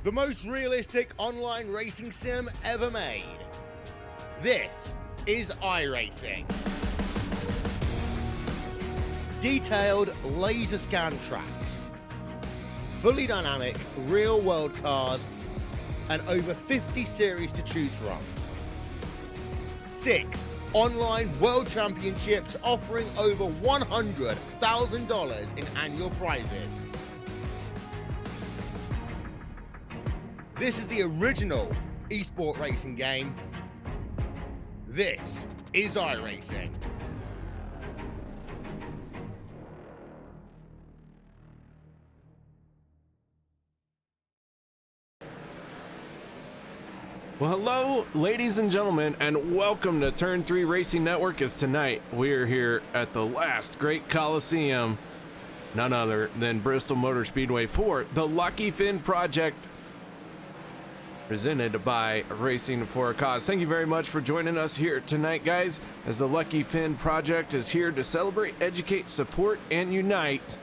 the most realistic online racing sim ever made. This is iRacing. Detailed laser scan tracks, fully dynamic real world cars, and over 50 series to choose from. 6 online world championships offering over $100,000 in annual prizes. This is the original esport racing game. This is iRacing. Well, hello, ladies and gentlemen, and welcome to Turn 3 Racing Network. As tonight we are here at the last great Coliseum, none other than Bristol Motor Speedway for the Lucky Finn Project, presented by Racing for a Cause. Thank you very much for joining us here tonight, guys, as the Lucky Finn Project is here to celebrate, educate, support, and unite.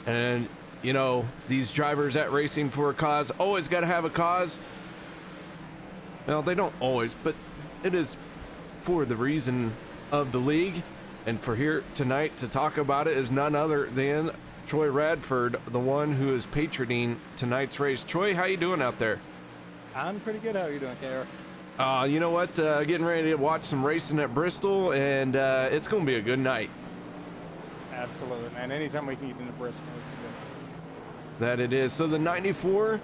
And, you know, these drivers at Racing for a Cause always got to have a cause. Well, they don't always, but it is for the reason of the league. And for here tonight to talk about it is none other than Troy Radford, the one who is patroning tonight's race. Troy, how you doing out there? I'm pretty good. How are you doing, KR? You know what? Getting ready to watch some racing at Bristol, and it's going to be a good night. Absolutely, man. Anytime we can get into Bristol, it's a good night. That it is. So the 94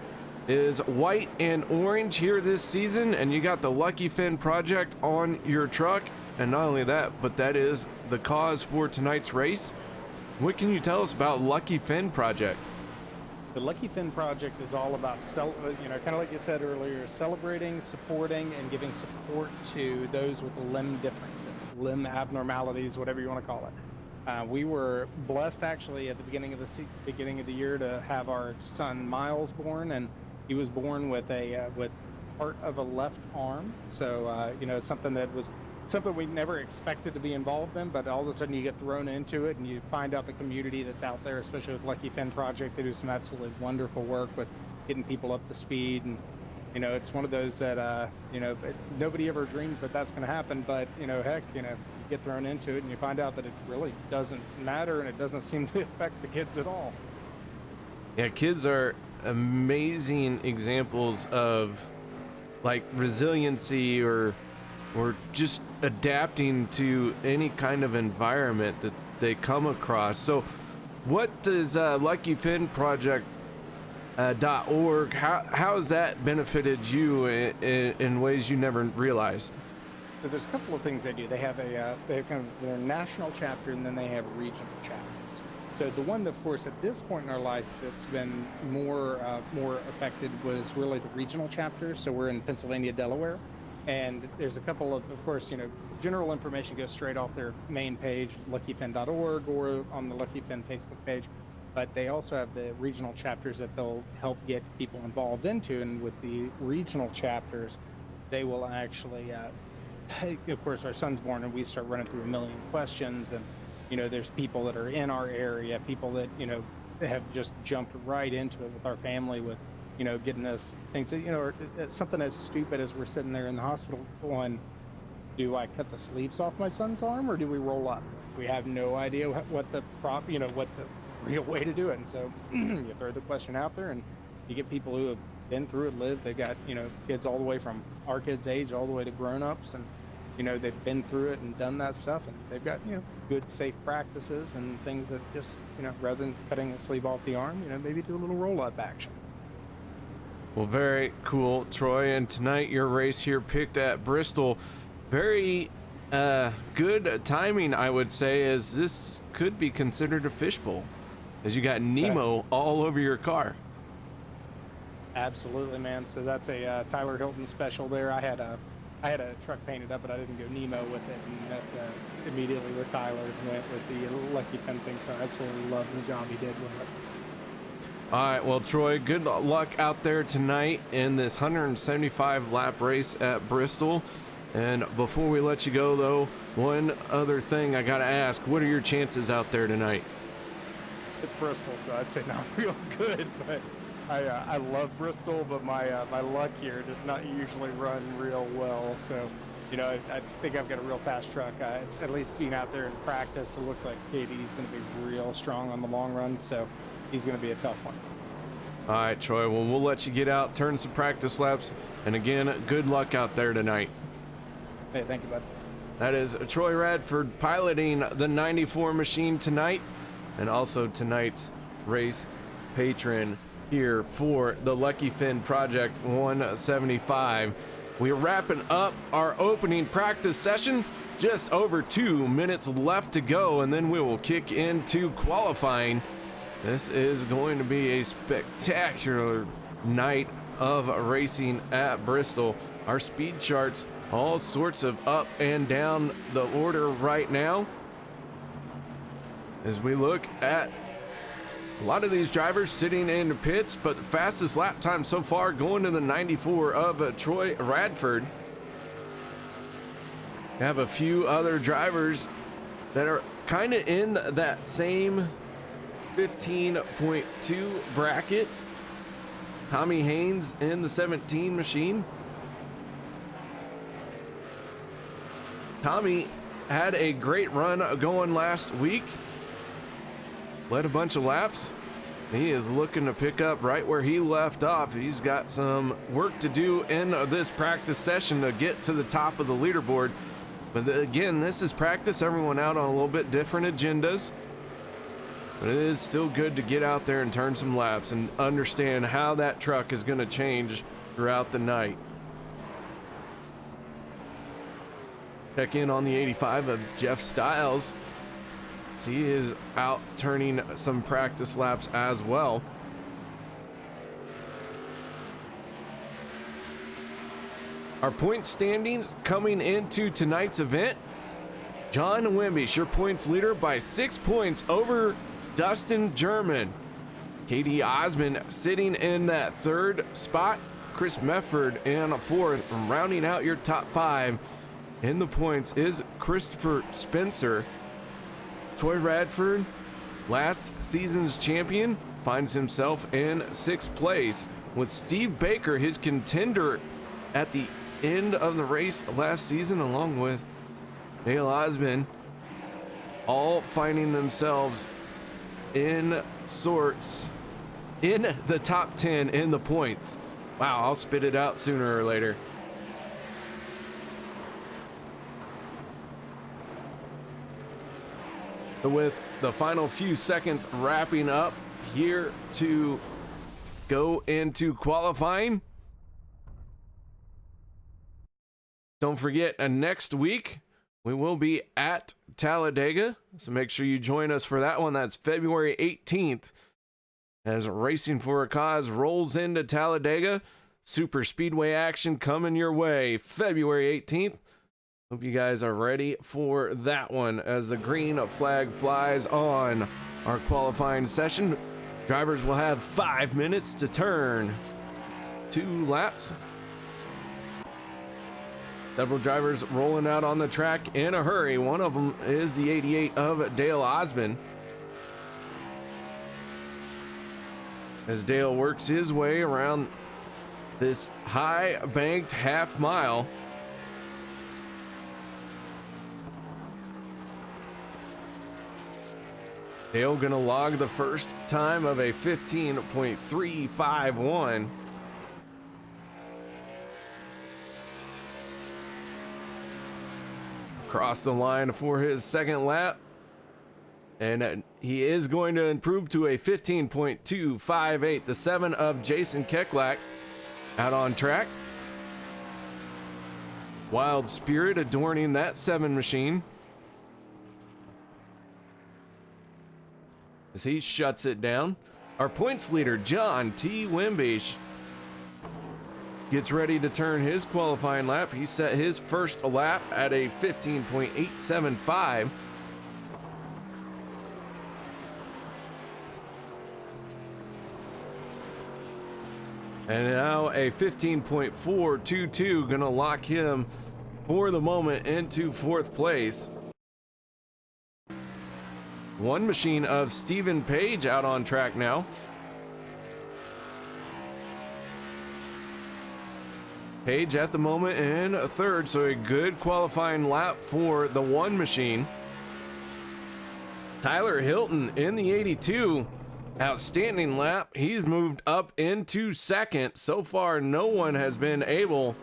is white and orange here this season, and you got the Lucky Finn Project on your truck. And not only that, but that is the cause for tonight's race. What can you tell us about Lucky Finn Project? The Lucky Finn Project is all about, kind of like you said earlier, celebrating, supporting, and giving support to those with limb differences, limb abnormalities, whatever you want to call it. We were blessed, actually, at the beginning of the year to have our son Miles born, and he was born with part of a left arm. So it's something we never expected to be involved in, but all of a sudden you get thrown into it and you find out the community that's out there, especially with Lucky Finn Project. They do some absolutely wonderful work with getting people up to speed, and it's one of those that nobody ever dreams that that's going to happen, but you get thrown into it and you find out that it really doesn't matter, and it doesn't seem to affect the kids at all. Yeah, kids are amazing examples of like resiliency or just adapting to any kind of environment that they come across. So what does Lucky Finn Project .org, how has that benefited you in ways you never realized? So there's a couple of things they do. They have their national chapter, and then they have regional chapters. So the one, of course, at this point in our life that's been more affected was really the regional chapter. So we're in Pennsylvania, Delaware. And there's a couple of course, general information goes straight off their main page, luckyfin.org, or on the Lucky Finn Facebook page. But they also have the regional chapters that they'll help get people involved into. And with the regional chapters, they will actually, of course, our son's born, and we start running through a million questions. And, there's people that are in our area, people that, have just jumped right into it with our family with, getting us things that, something as stupid as we're sitting there in the hospital going, do I cut the sleeves off my son's arm, or do we roll up? We have no idea what the real way to do it. And so you throw the question out there, and you get people who have been through it, lived. They got, kids all the way from our kids' age all the way to grown-ups, and, they've been through it and done that stuff, and they've got, good safe practices and things that just, rather than cutting a sleeve off the arm, maybe do a little roll-up action. Well, very cool, Troy. And tonight your race here picked at Bristol. Very good timing, I would say, as this could be considered a fishbowl, as you got Nemo all over your car. Absolutely, man. So that's a Tyler Hilton special there. I had a truck painted up, but I didn't go Nemo with it, and that's immediately where Tyler went with the Lucky Finn thing. So I absolutely love the job he did with it. All right, well, Troy, good luck out there tonight in this 175 lap race at Bristol. And before we let you go, though, one other thing I got to ask, what are your chances out there tonight? It's Bristol, so I'd say not real good, but I love Bristol, but my luck here does not usually run real well. So, you know, I think I've got a real fast truck. At least being out there in practice, it looks like KD's going to be real strong on the long run. So he's going to be a tough one. All right, Troy. Well, we'll let you get out, turn some practice laps, and again, good luck out there tonight. Hey, thank you, bud. That is Troy Radford piloting the 94 machine tonight, and also tonight's race patron here for the Lucky Finn Project 175. We're wrapping up our opening practice session. Just over 2 minutes left to go, and then we will kick into qualifying. This is going to be a spectacular night of racing at Bristol. Our speed charts, all sorts of up and down the order right now, as we look at a lot of these drivers sitting in the pits, but the fastest lap time so far going to the 94 of Troy Radford. We have a few other drivers that are kind of in that same 15.2 bracket. Tommy Haynes in the 17 machine. Tommy had a great run going last week. Led a bunch of laps. He is looking to pick up right where he left off. He's got some work to do in this practice session to get to the top of the leaderboard. But again, this is practice. Everyone out on a little bit different agendas. But it is still good to get out there and turn some laps and understand how that truck is going to change throughout the night. Check in on the 85 of Jeff Stiles. He is out turning some practice laps as well. Our point standings coming into tonight's event. John Wimbish, your points leader by 6 points over Dustin German. Katie Osmond sitting in that third spot. Chris Mefford in fourth. And rounding out your top five in the points is Christopher Spencer. Troy Radford, last season's champion, finds himself in sixth place, with Steve Baker, his contender at the end of the race last season, along with Dale Osmond, all finding themselves in sorts in the top 10 in the points. Wow, I'll spit it out sooner or later. With the final few seconds wrapping up here to go into qualifying. Don't forget, next week we will be at Talladega, so make sure you join us for that one. That's February 18th, as Racing for a Cause rolls into Talladega. Super speedway action coming your way February 18th. Hope you guys are ready for that one as the green flag flies on our qualifying session. Drivers will have 5 minutes to turn 2 laps. Several drivers rolling out on the track in a hurry. One of them is the 88 of Dale Osmond, as Dale works his way around this high banked half mile. Dale gonna log the first time of a 15.351. Across the line for his second lap, and he is going to improve to a 15.258. The 7 of Jason Keklak out on track. Wild Spirit adorning that 7 machine as he shuts it down. Our points leader, John T. Wimbish, gets ready to turn his qualifying lap. He set his first lap at a 15.875. And now a 15.422 gonna lock him for the moment into fourth place. One machine of Stephen Page out on track now. Page at the moment in third, so a good qualifying lap for the one machine. Tyler Hilton in the 82, outstanding lap. He's moved up into second. So far, no one has been able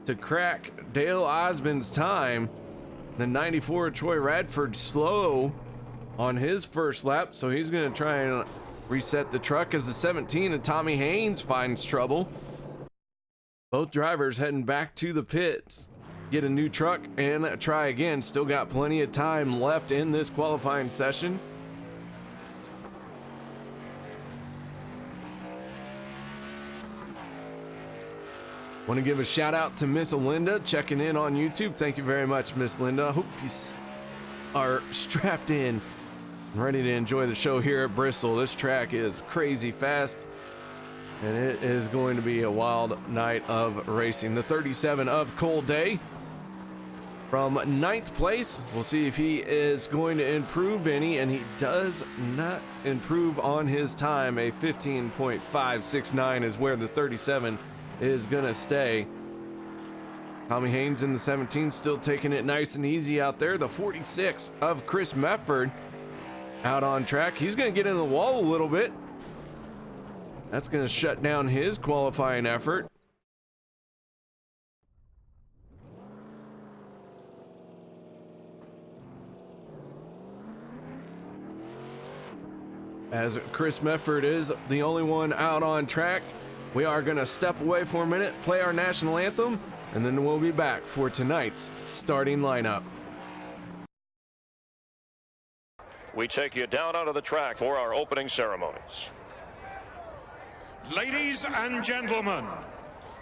to crack Dale Osmond's time. The 94, Troy Radford, slow on his first lap, so he's going to try and reset the truck as the 17 and Tommy Haynes finds trouble. Both drivers heading back to the pits, get a new truck and try again. Still got plenty of time left in this qualifying session. Want to give a shout out to Miss Linda checking in on YouTube. Thank you very much, Miss Linda. Hope you are strapped in and ready to enjoy the show here at Bristol. This track is crazy fast, and it is going to be a wild night of racing. The 37 of Cole Day from ninth place. We'll see if he is going to improve any, and he does not improve on his time. A 15.569 is where the 37 is gonna stay. Tommy Haynes in the 17 still taking it nice and easy out there. The 46 of Chris Mefford out on track. He's gonna get in the wall a little bit. That's gonna shut down his qualifying effort. As Chris Mefford is the only one out on track, we are going to step away for a minute, play our national anthem, and then we'll be back for tonight's starting lineup. We take you down onto the track for our opening ceremonies. Ladies and gentlemen,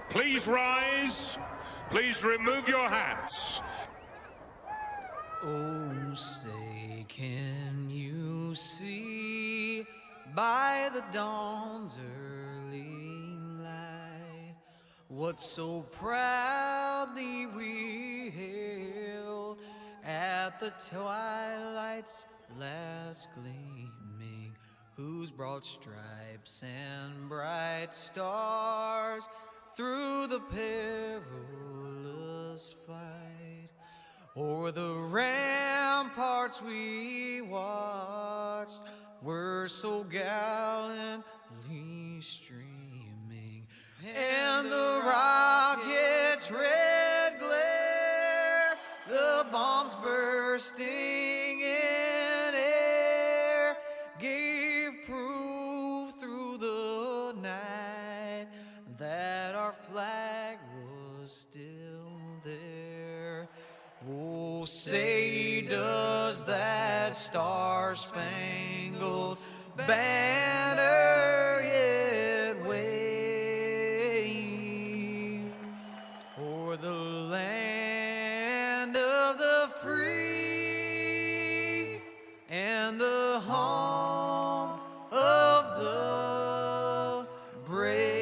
please rise. Please remove your hats. Oh, say, can you see by the dawn's early light what so proudly we hailed at the twilight's last gleaming, whose broad stripes and bright stars through the perilous flight o'er the ramparts we watched were so gallantly streaming, and the rocket's red glare, the bombs bursting in air, gave proof through the night that our flag was still there. Oh, say does that star-spangled banner yet wave o'er the land of the free and the home of the brave?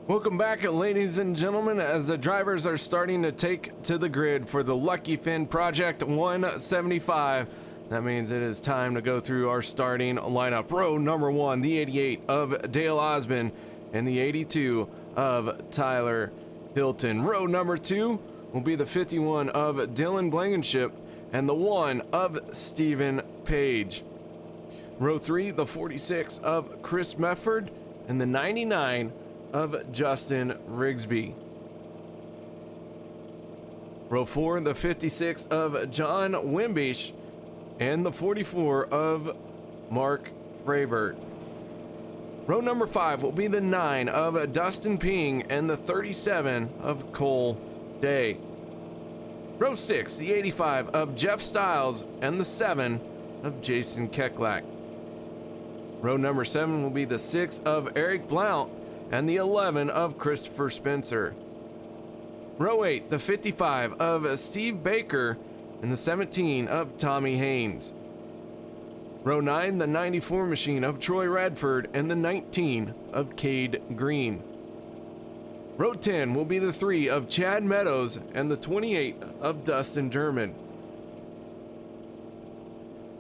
Welcome back, ladies and gentlemen, as the drivers are starting to take to the grid for the Lucky Finn Project 175. That means it is time to go through our starting lineup. Row number 1, the 88 of Dale Osmond and the 82 of Tyler Hilton. Row number 2 will be the 51 of Dylan Blankenship and the 1 of Stephen Page. Row 3, the 46 of Chris Mefford and the 99 of Justin Rigsby. Row 4, the 56 of John Wimbish and the 44 of Mark Frabert. Row number 5 will be the 9 of Dustin Ping and the 37 of Cole Day. Row 6, the 85 of Jeff Stiles and the 7 of Jason Keklak. Row number 7 will be the 6 of Eric Blount and the 11 of Christopher Spencer. Row 8, the 55 of Steve Baker and the 17 of Tommy Haynes. Row 9, the 94 machine of Troy Radford and the 19 of Cade Green. Row 10 will be the 3 of Chad Meadows and the 28 of Dustin German.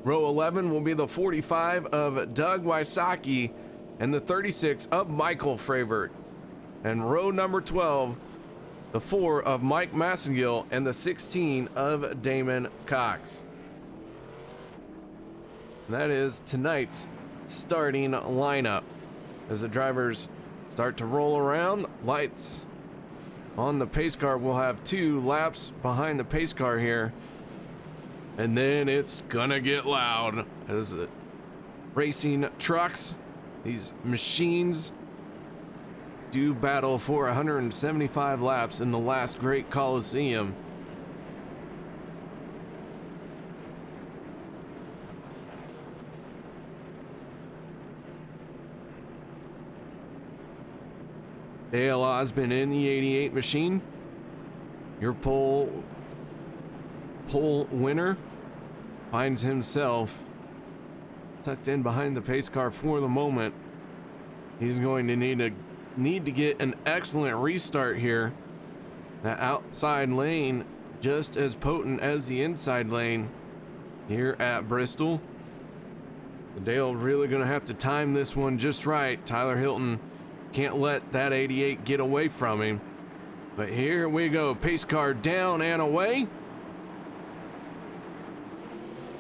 Row 11 will be the 45 of Doug Wysocki and the 36 of Michael Fravert. And row number 12, the 4 of Mike Massengill and the 16 of Damon Cox. And that is tonight's starting lineup. As the drivers start to roll around, lights on the pace car. We'll have 2 laps behind the pace car here. And then it's gonna get loud as the racing trucks, these machines, do battle for 175 laps in the last great Coliseum. Dale Osmond in the 88 machine, your pole winner, finds himself tucked in behind the pace car for the moment. He's going to need to get an excellent restart here. The outside lane just as potent as the inside lane here at Bristol. Dale really going to have to time this one just right. Tyler Hilton can't let that 88 get away from him. But here we go, pace car down and away.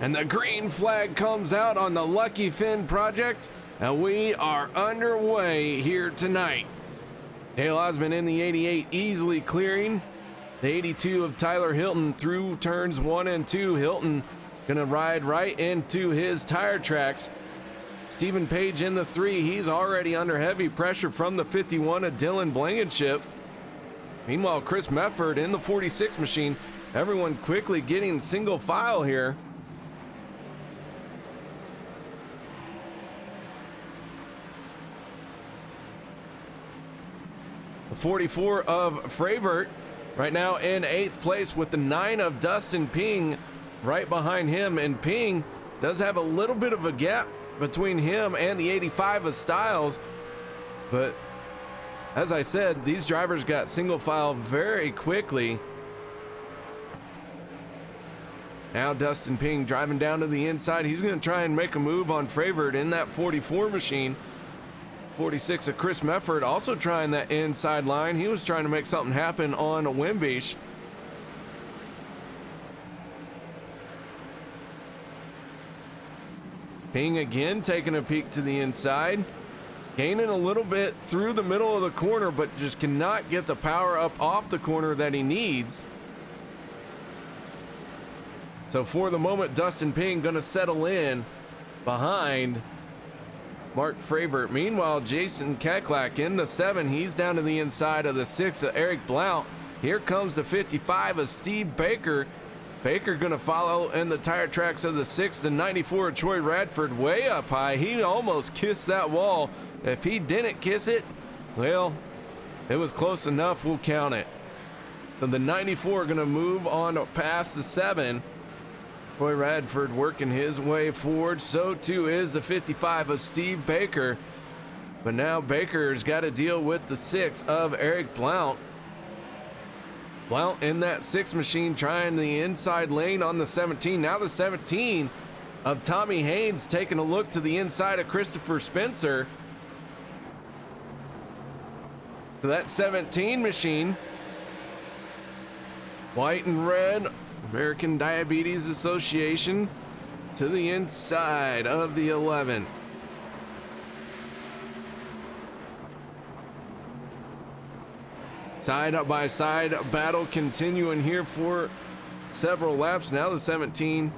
And the green flag comes out on the Lucky Finn project, and we are underway here tonight. Dale Osmond in the 88 easily clearing the 82 of Tyler Hilton through turns 1 and 2. Hilton gonna ride right into his tire tracks. Stephen Page in the 3, he's already under heavy pressure from the 51 of Dylan Blankenship. Meanwhile, Chris Mefford in the 46 machine, everyone quickly getting single file here. The 44 of Fravert right now in 8th place with the 9 of Dustin Ping right behind him, and Ping does have a little bit of a gap between him and the 85 of Styles, but as I said, these drivers got single file very quickly. Now Dustin Ping driving down to the inside. He's going to try and make a move on Fravert in that 44 machine. 46 of Chris Mefford also trying that inside line. He was trying to make something happen on Wimbish. Ping again taking a peek to the inside. Gaining a little bit through the middle of the corner, but just cannot get the power up off the corner that he needs. So for the moment, Dustin Ping gonna settle in behind Mark Fravert. Meanwhile, Jason Keklak in the 7, he's down to the inside of the 6 of Eric Blount. Here comes the 55 of Steve Baker. Baker gonna follow in the tire tracks of the 6, the 94 of Troy Radford, way up high. He almost kissed that wall. If he didn't kiss it, well, it was close enough, we'll count it. So the 94 gonna move on past the 7. Troy Radford working his way forward. So too is the 55 of Steve Baker. But now Baker's got to deal with the 6 of Eric Blount. Blount in that 6 machine trying the inside lane on the 17. Now the 17 of Tommy Haynes taking a look to the inside of Christopher Spencer. That 17 machine, white and red, American Diabetes Association, to the inside of the 11. Side by side battle continuing here for several laps. Now the 17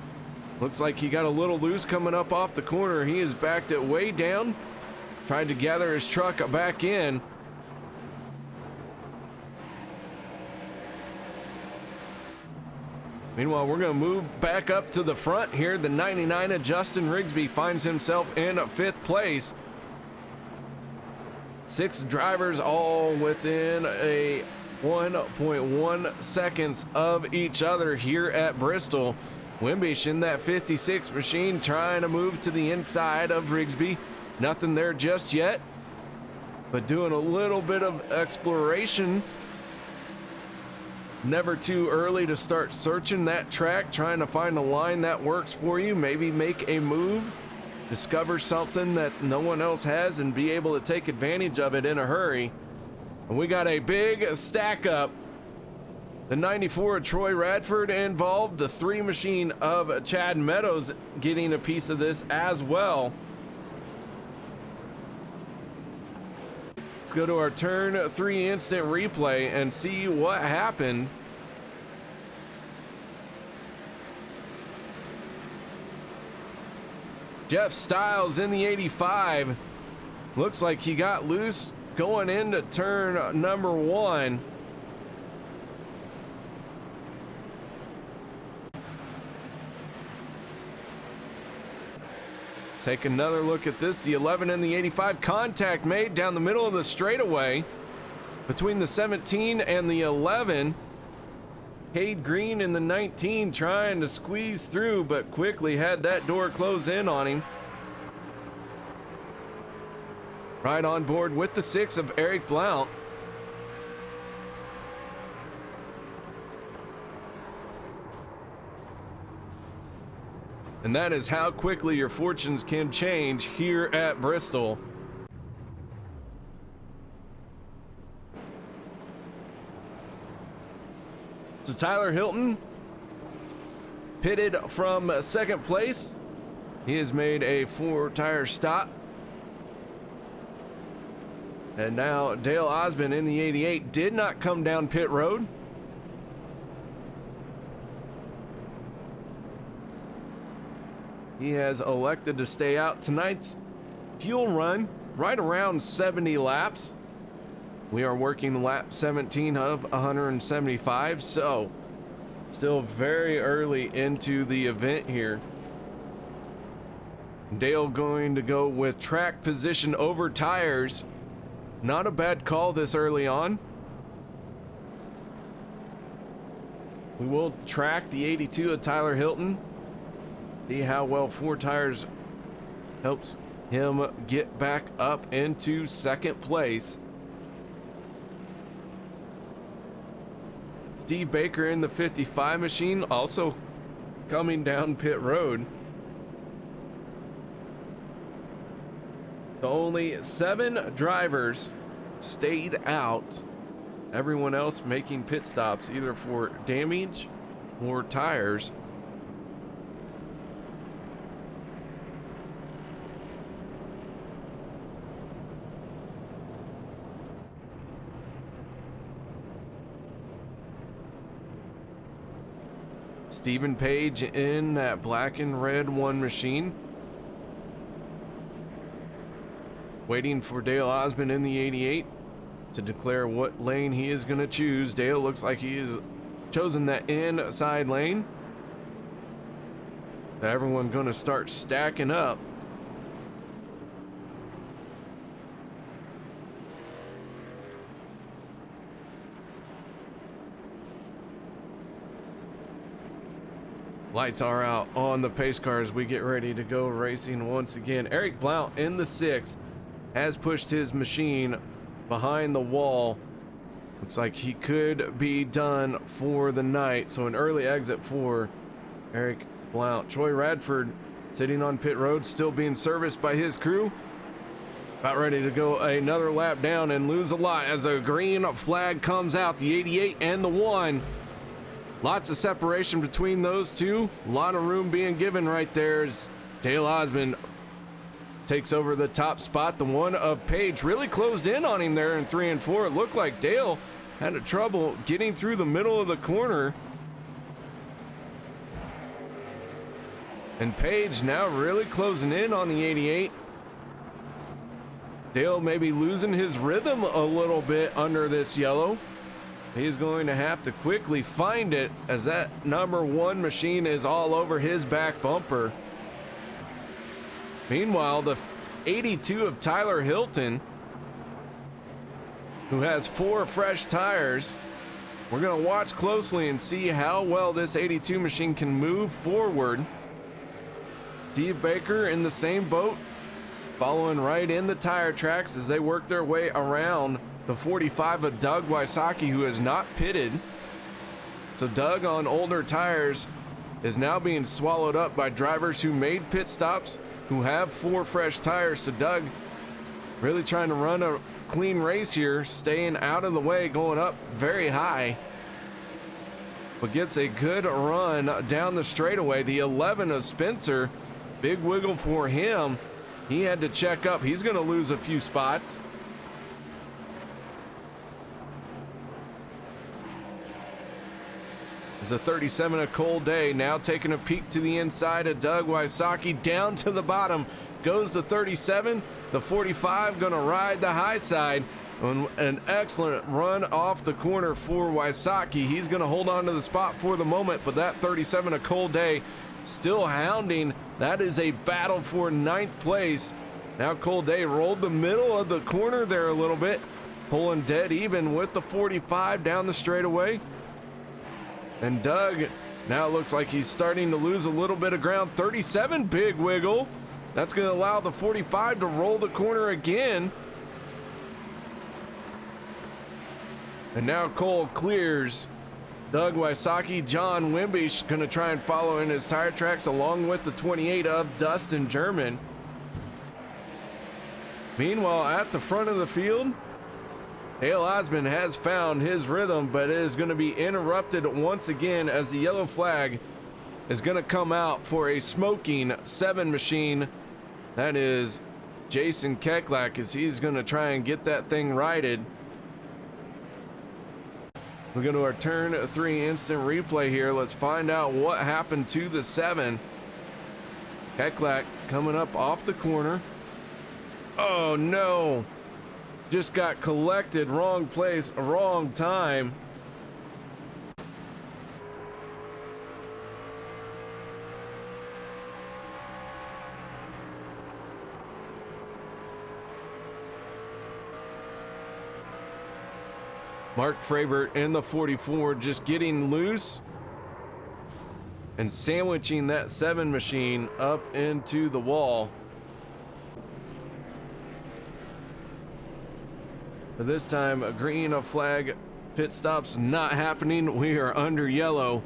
looks like he got a little loose coming up off the corner. He is backed it way down, tried to gather his truck back in. Meanwhile, we're going to move back up to the front here. The 99 of Justin Rigsby finds himself in 5th place. 6 drivers all within a 1.1 seconds of each other here at Bristol. Wimbish in that 56 machine trying to move to the inside of Rigsby. Nothing there just yet, but doing a little bit of exploration. Never too early to start searching that track, trying to find a line that works for you, maybe make a move, discover something that no one else has and be able to take advantage of it in a hurry. And we got a big stack up. The 94 of Troy Radford involved, the 3 machine of Chad Meadows getting a piece of this as well. Let's go to our turn 3 instant replay and see what happened. Jeff Stiles in the 85. Looks like he got loose going into turn number 1. Take another look at this. The 11 and the 85, contact made down the middle of the straightaway between the 17 and the 11. Cade Green in the 19 trying to squeeze through, but quickly had that door close in on him. Right on board with the 6 of Eric Blount. And that is how quickly your fortunes can change here at Bristol. So Tyler Hilton pitted from second place. He has made a 4-tire stop. And now Dale Osmond in the 88 did not come down pit road. He has elected to stay out. Tonight's fuel run right around 70 laps. We are working lap 17 of 175, so still very early into the event here. Dale going to go with track position over tires. Not a bad call this early on. We will track the 82 of Tyler Hilton. See how well 4 tires helps him get back up into second place. Steve Baker in the 55 machine also coming down pit road. Only 7 drivers stayed out. Everyone else making pit stops either for damage or tires. Stephen Page in that black and red 1 machine. Waiting for Dale Osmond in the 88 to declare what lane he is going to choose. Dale looks like he has chosen that inside lane. Everyone going to start stacking up. Lights are out on the pace car as we get ready to go racing once again. Eric Blount in the 6 has pushed his machine behind the wall. Looks like he could be done for the night. So an early exit for Eric Blount. Troy Radford sitting on pit road, still being serviced by his crew. About ready to go another lap down and lose a lot as a green flag comes out. The 88 and the 1. Lots of separation between those two. A lot of room being given right there as Dale Osmond takes over the top spot. The 1 of Page really closed in on him there in 3 and 4. It looked like Dale had a trouble getting through the middle of the corner. And Page now really closing in on the 88. Dale maybe losing his rhythm a little bit under this yellow. He's going to have to quickly find it as that number 1 machine is all over his back bumper. Meanwhile, the 82 of Tyler Hilton, who has 4 fresh tires, We're going to watch closely and see how well this 82 machine can move forward. Steve Baker in the same boat, following right in the tire tracks as they work their way around the 45 of Doug Wysocki, who is not pitted. So Doug on older tires is now being swallowed up by drivers who made pit stops, who have 4 fresh tires. So Doug really trying to run a clean race here, staying out of the way, going up very high, but gets a good run down the straightaway. The 11 of Spencer, big wiggle for him. He had to check up. He's going to lose a few spots. It's a 37 a cold day, now taking a peek to the inside of Doug Wysocki, down to the bottom goes the 37. The 45 going to ride the high side. An excellent run off the corner for Wysocki. He's going to hold on to the spot for the moment, but that 37 a cold day still hounding. That is a battle for 9th place. Now Cold Day rolled the middle of the corner there a little bit, pulling dead even with the 45 down the straightaway. And Doug now looks like he's starting to lose a little bit of ground. 37, big wiggle. That's going to allow the 45 to roll the corner again. And now Cole clears Doug Wysocki. John Wimbish going to try and follow in his tire tracks along with the 28 of Dustin German. Meanwhile, at the front of the field, Dale Osmond has found his rhythm, but it is going to be interrupted once again as the yellow flag is going to come out for a smoking 7 machine. That is Jason Keklak, as he's going to try and get that thing righted. We're going to our turn 3 instant replay here. Let's find out what happened to the 7. Keklak coming up off the corner. Oh no! Just got collected, wrong place, wrong time. Mark Fravert in the 44 just getting loose and sandwiching that 7 machine up into the wall. This time, a green flag, pit stops not happening. We are under yellow.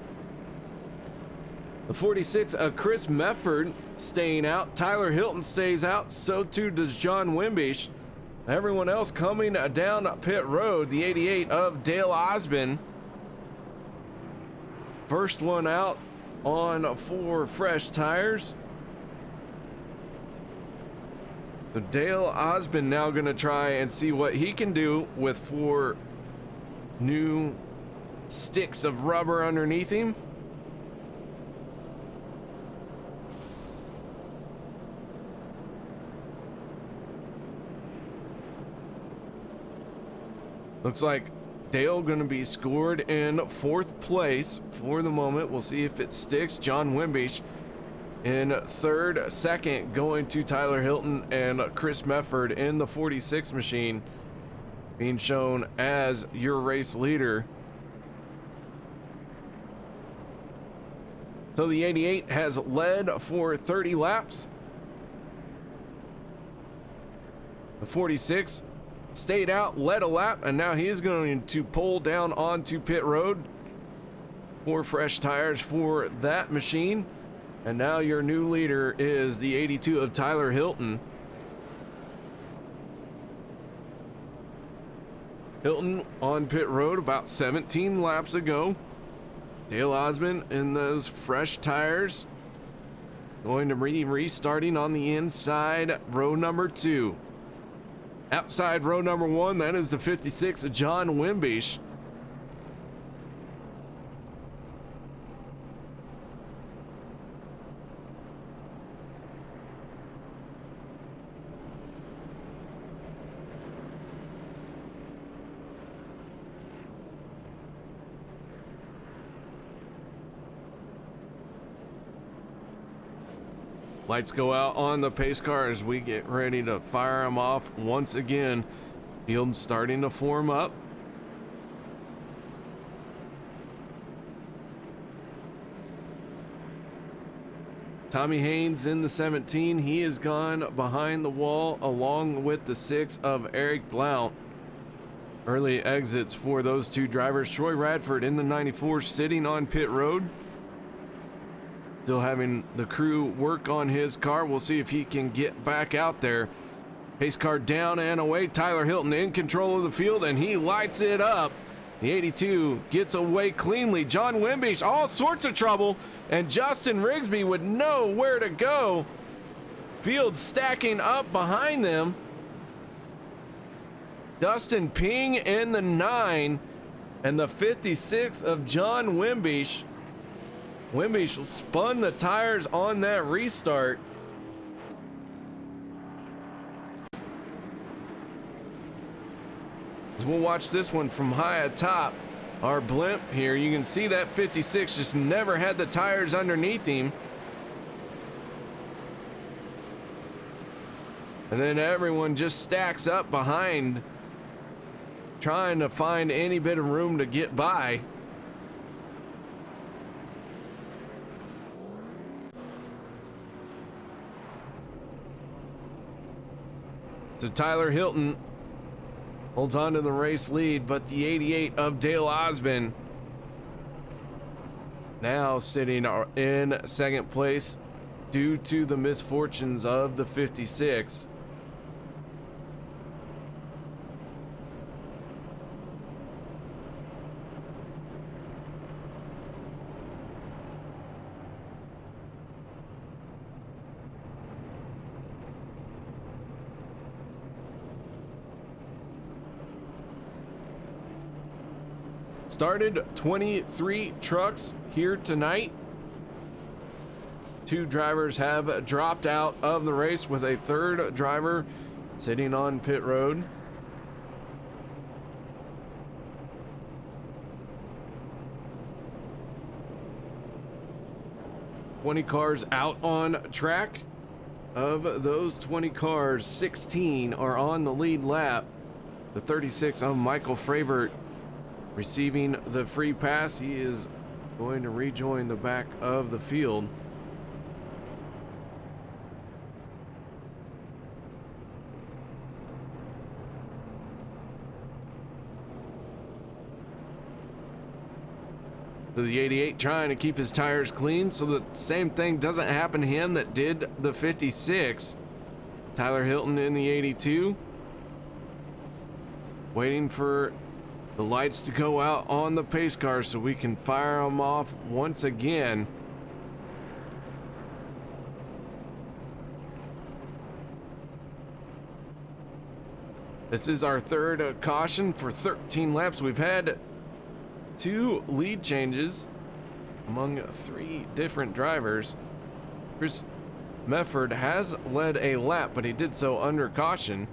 The 46, Chris Mefford staying out. Tyler Hilton stays out. So too does John Wimbish. Everyone else coming down pit road. The 88 of Dale Osmond. First one out on 4 fresh tires. So Dale Osmond now going to try and see what he can do with 4 new sticks of rubber underneath him. Looks like Dale going to be scored in 4th place for the moment. We'll see if it sticks. John Wimbish in 3rd, 2nd going to Tyler Hilton and Chris Mefford in the 46 machine, being shown as your race leader. So the 88 has led for 30 laps. The 46 stayed out, led a lap, and now he is going to pull down onto pit road. 4 fresh tires for that machine. And now your new leader is the 82 of Tyler Hilton. Hilton on pit road about 17 laps ago. Dale Osmond in those fresh tires. Going to be restarting on the inside, row number 2. Outside row number 1, that is the 56 of John Wimbish. Lights go out on the pace car as we get ready to fire them off once again. Field starting to form up. Tommy Haynes in the 17. He has gone behind the wall along with the 6 of Eric Blount. Early exits for those two drivers. Troy Radford in the 94 sitting on pit road. Still having the crew work on his car. We'll see if he can get back out there. Pace car down and away. Tyler Hilton in control of the field, and he lights it up. The 82 gets away cleanly. John Wimbish, all sorts of trouble, and Justin Rigsby would know where to go. Field stacking up behind them. Dustin Ping in the 9 and the 56 of John Wimbish. Wimbish spun the tires on that restart. As we'll watch this one from high atop our blimp here, you can see that 56 just never had the tires underneath him. And then everyone just stacks up behind, trying to find any bit of room to get by. So Tyler Hilton holds on to the race lead, but the 88 of Dale Osmond now sitting in second place due to the misfortunes of the 56. Started 23 trucks here tonight. 2 drivers have dropped out of the race, with a 3rd driver sitting on pit road. Twenty cars out on track. Of those 20 cars, 16 are on the lead lap. The 36 of Michael Frabert receiving the free pass. He is going to rejoin the back of the field. So the 88 trying to keep his tires clean so the same thing doesn't happen to him that did the 56. Tyler Hilton in the 82, waiting for the lights to go out on the pace car so we can fire them off once again. This is our 3rd caution for 13 laps. We've had 2 lead changes among 3 different drivers. Chris Mefford has led a lap, but he did so under caution.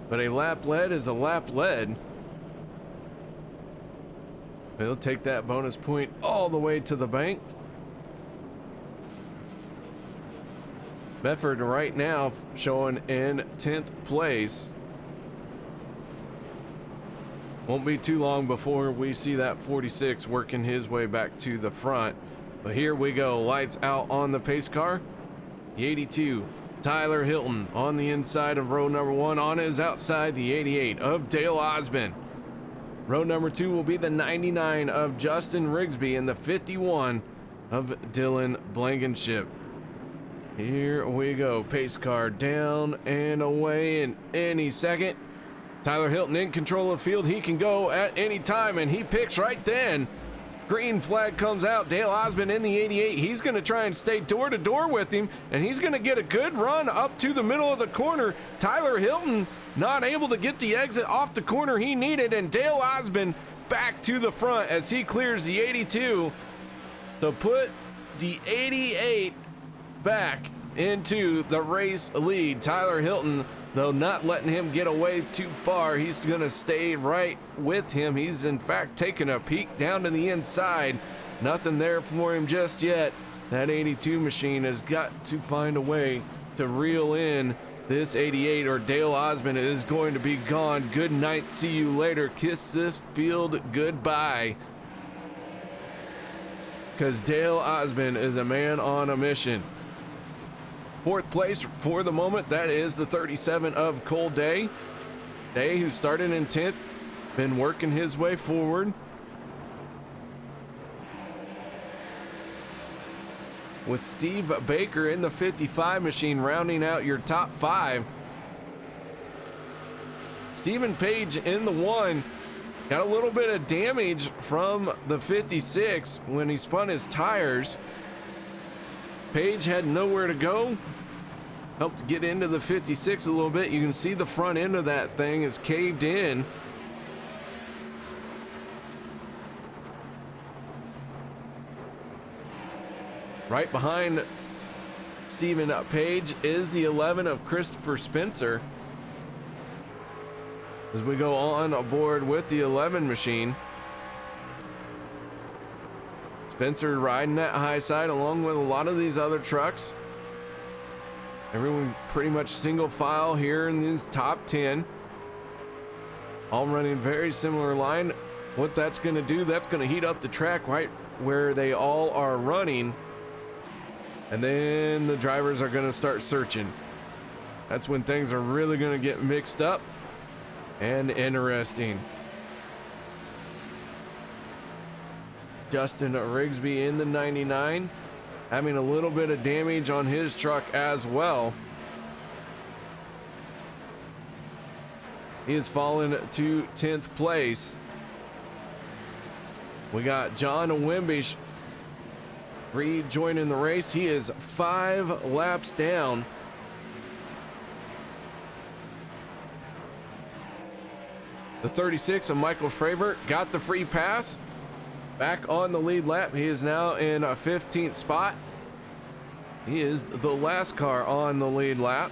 But a lap led is a lap led. He'll take that bonus point all the way to the bank. Mefford right now showing in 10th place. Won't be too long before we see that 46 working his way back to the front. But here we go, lights out on the pace car. The 82. Tyler Hilton on the inside of row number 1. On his outside, the 88 of Dale Osmond. Row number 2 will be the 99 of Justin Rigsby and the 51 of Dylan Blankenship. Here we go. Pace car down and away in any second. Tyler Hilton in control of the field. He can go at any time, and he picks right then. Green flag comes out. Dale Osmond in the 88. He's going to try and stay door to door with him, and he's going to get a good run up to the middle of the corner. Tyler Hilton not able to get the exit off the corner he needed, and Dale Osmond back to the front as he clears the 82 to put the 88 back into the race lead. Tyler Hilton, though, not letting him get away too far. He's going to stay right with him. He's in fact taking a peek down to the inside. Nothing there for him just yet. That 82 machine has got to find a way to reel in this 88 or Dale Osmond is going to be gone. Good night, see you later. Kiss this field goodbye. Because Dale Osmond is a man on a mission. Fourth place for the moment, that is the 37 of Cole Day. Day, who started in 10th, been working his way forward. With Steve Baker in the 55 machine rounding out your top 5. Stephen Page in the 1. Got a little bit of damage from the 56 when he spun his tires. Page had nowhere to go. Helped get into the 56 a little bit. You can see the front end of that thing is caved in. Right behind Stephen Page is the 11 of Christopher Spencer. As we go on aboard with the 11 machine. Spencer riding that high side along with a lot of these other trucks. Everyone pretty much single file here in these top 10. All running very similar line. What that's going to do, that's going to heat up the track right where they all are running. And then the drivers are going to start searching. That's when things are really going to get mixed up and interesting. Justin Rigsby in the 99, having a little bit of damage on his truck as well. He has fallen to 10th place. We got John Wimbish rejoining the race. He is 5 laps down. The 36 of Michael Fravert got the free pass. Back on the lead lap. He is now in a 15th spot. He is the last car on the lead lap.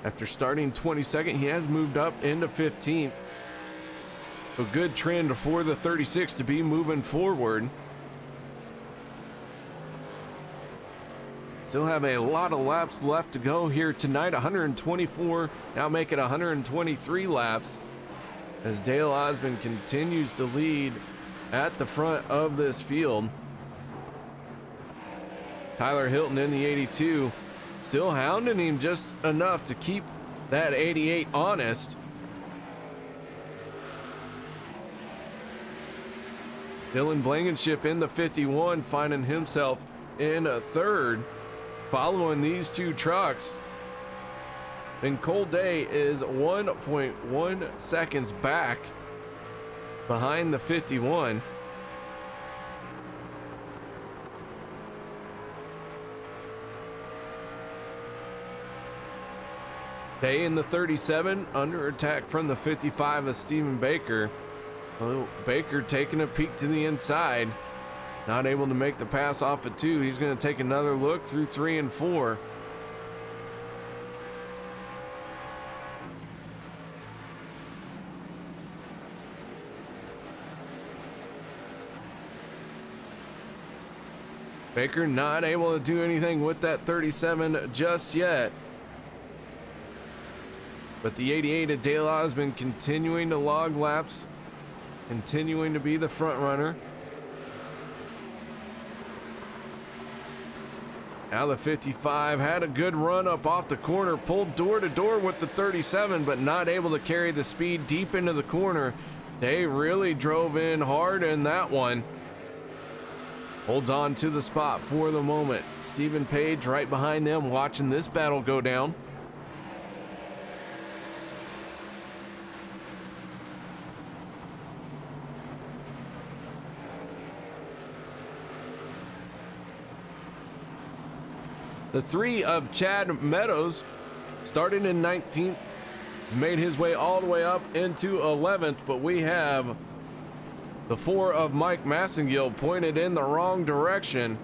After starting 22nd, he has moved up into 15th. A good trend for the 36 to be moving forward. Still have a lot of laps left to go here tonight. 124, now make it 123 laps as Dale Osmond continues to lead at the front of this field. Tyler Hilton in the 82, still hounding him just enough to keep that 88 honest. Dylan Blankenship in the 51, finding himself in a third, following these two trucks. And Cole Day is 1.1 seconds back behind the 51. Day in the 37, under attack from the 55 of Stephen Baker. Well, Baker taking a peek to the inside, not able to make the pass off of 2. He's going to take another look through 3 and 4. Baker not able to do anything with that 37 just yet. But the 88 of Dale Osmond continuing to log laps, continuing to be the front runner. Now the 55 had a good run up off the corner, pulled door to door with the 37, but not able to carry the speed deep into the corner. They really drove in hard in that one. Holds on to the spot for the moment. Stephen Page right behind them, watching this battle go down. The 3 of Chad Meadows, starting in 19th, has made his way all the way up into 11th, but we have the 4 of Mike Massengill pointed in the wrong direction.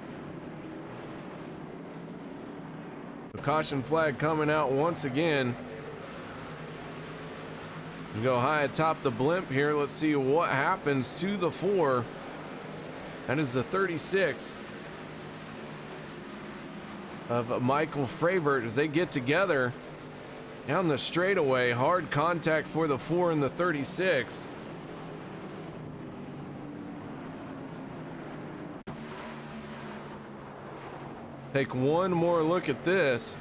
The caution flag coming out once again. We go high atop the blimp here. Let's see what happens to the 4. That is the 36. of Michael Fravert as they get together down the straightaway. Hard contact for the 4 and the 36. Take one more look at this.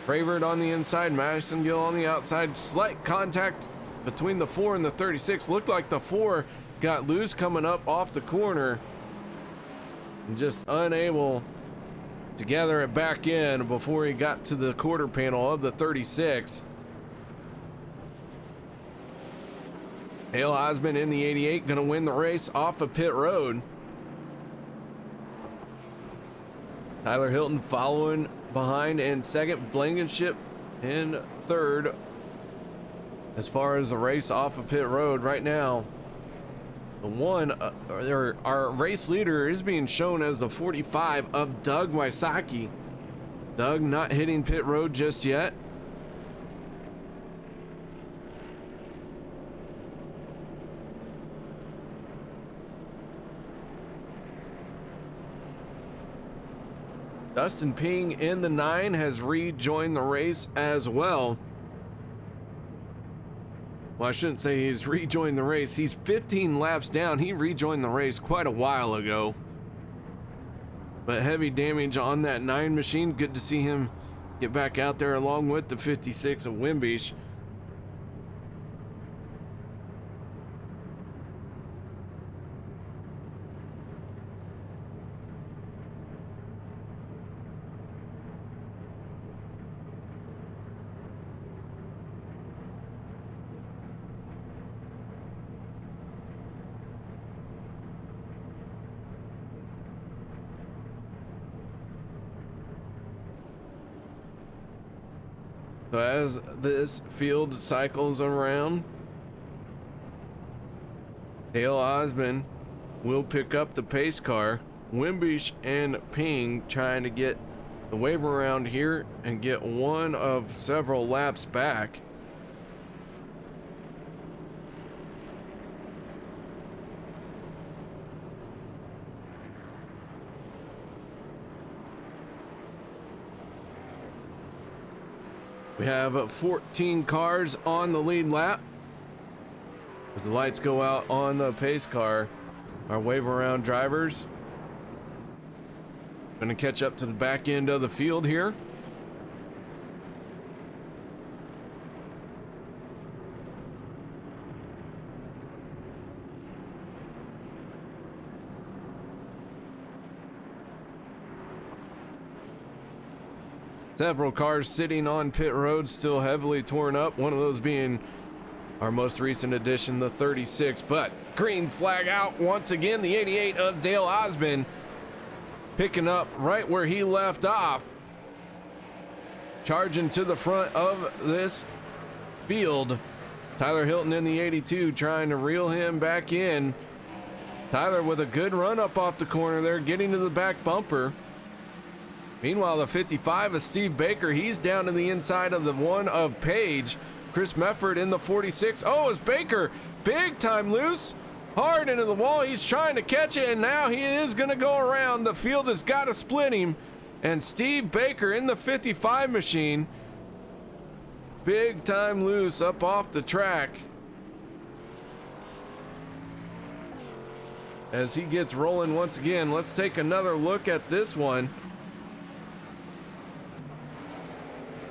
Fravert on the inside, Madison Gill on the outside. Slight contact between the 4 and the 36. Looked like the 4 got loose coming up off the corner and just unable to gather it back in before he got to the quarter panel of the 36. Dale Osmond in the 88 gonna win the race off of pit road. Tyler Hilton following behind in second, Blankenship in third. As far as the race off of pit road right now, the one, our race leader is being shown as the 45 of Doug Wysocki. Doug not hitting pit road just yet. Dustin Ping in the 9 has rejoined the race as well. Well, I shouldn't say he's rejoined the race. He's 15 laps down. He rejoined the race quite a while ago. But heavy damage on that 9 machine. Good to see him get back out there along with the 56 of Wimbish. So as this field cycles around, Dale Osmond will pick up the pace car. Wimbish and Ping trying to get the wave around here and get one of several laps back. We have 14 cars on the lead lap. As the lights go out on the pace car, our wave around drivers gonna catch up to the back end of the field here. Several cars sitting on pit road, still heavily torn up. One of those being our most recent addition, the 36. But green flag out once again. The 88 of Dale Osmond picking up right where he left off. Charging to the front of this field. Tyler Hilton in the 82 trying to reel him back in. Tyler with a good run up off the corner there, getting to the back bumper. Meanwhile, the 55 of Steve Baker, he's down to the inside of the 1 of Page. Chris Mefford in the 46. Oh, it's Baker big time loose, hard into the wall. He's trying to catch it, and now he is going to go around. The field has got to split him, and Steve Baker in the 55 machine, big time loose up off the track. As he gets rolling once again, let's take another look at this one.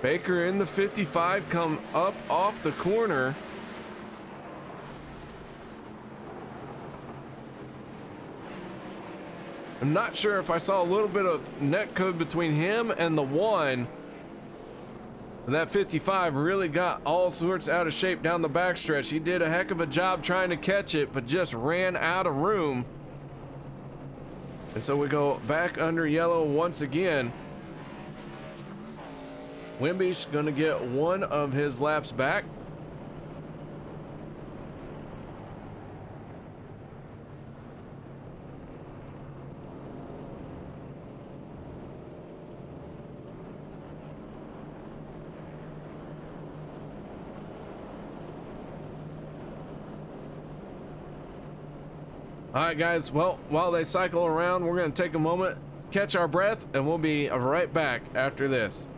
Baker in the 55 come up off the corner. I'm not sure if I saw a little bit of net code between him and the 1. That 55 really got all sorts out of shape down the backstretch. He did a heck of a job trying to catch it, but just ran out of room. And so we go back under yellow once again. Wimbish gonna get one of his laps back. All right, guys. Well, while they cycle around, we're going to take a moment, catch our breath, and we'll be right back after this.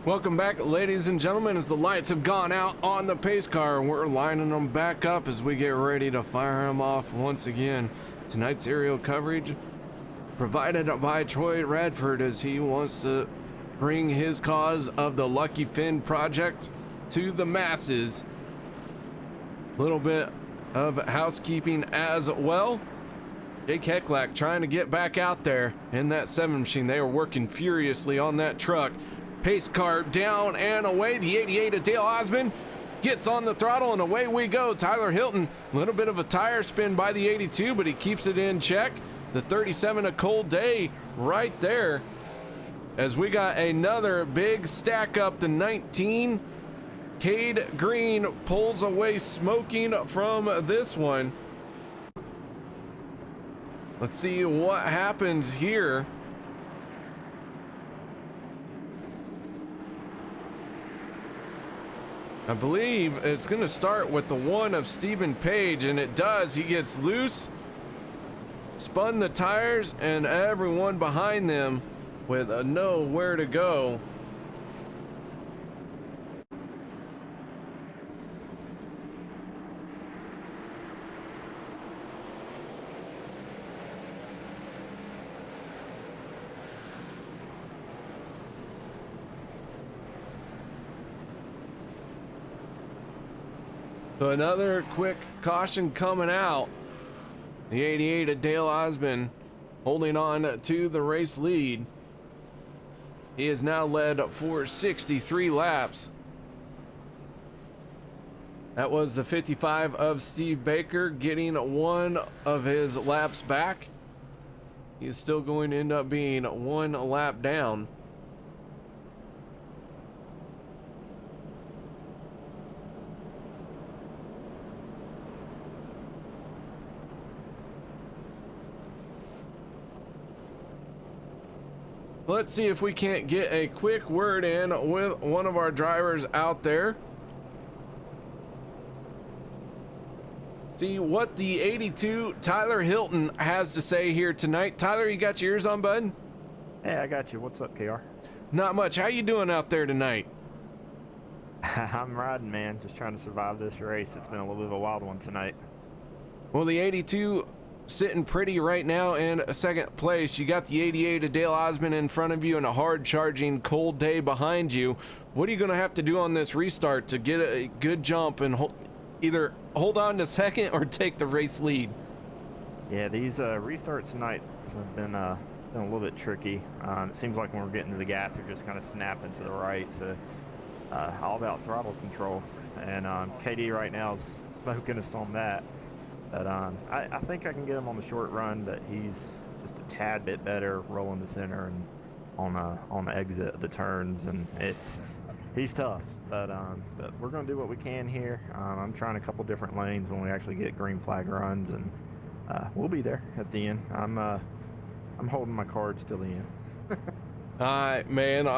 Welcome back, ladies and gentlemen. As the lights have gone out on the pace car, we're lining them back up as we get ready to fire them off once again. Tonight's aerial coverage provided by Troy Radford as he wants to bring his cause of the Lucky Finn project to the masses. Little bit of housekeeping as well. Jake Hecklack trying to get back out there in that 7 machine. They were working furiously on that truck. Pace car down and away. The 88 of Dale Osmond gets on the throttle and away we go. Tyler Hilton, a little bit of a tire spin by the 82, but he keeps it in check. The 37 of Cold Day right there. As we got another big stack up, the 19. Cade Green pulls away smoking from this one. Let's see what happens here. I believe it's going to start with the 1 of Stephen Page, and it does. He gets loose, spun the tires, and everyone behind them with nowhere to go. So another quick caution coming out. The 88 of Dale Osmond holding on to the race lead. He has now led for 63 laps. That was the 55 of Steve Baker getting one of his laps back. He is still going to end up being 1 lap down. Let's see if we can't get a quick word in with one of our drivers out there. See what the 82 Tyler Hilton has to say here tonight. Tyler, you got your ears on, bud? Hey, I got you. What's up, KR? Not much. How you doing out there tonight? I'm riding, man. Just trying to survive this race. It's been a little bit of a wild one tonight. Well, the 82 sitting pretty right now in second place. You got the 88 of Dale Osmond in front of you and a hard charging Cold Day behind you. What are you going to have to do on this restart to get a good jump and either hold on to second or take the race lead? Yeah, these restarts tonight have been a little bit tricky. It seems like when we're getting to the gas, they're just kind of snapping to the right. So all about throttle control. And KD right now is smoking us on that. But I think I can get him on the short run, but he's just a tad bit better rolling the center and on the exit of the turns. And it's he's tough, but we're going to do what we can here. I'm trying a couple different lanes when we actually get green flag runs, and we'll be there at the end. I'm holding my cards till the end. Man,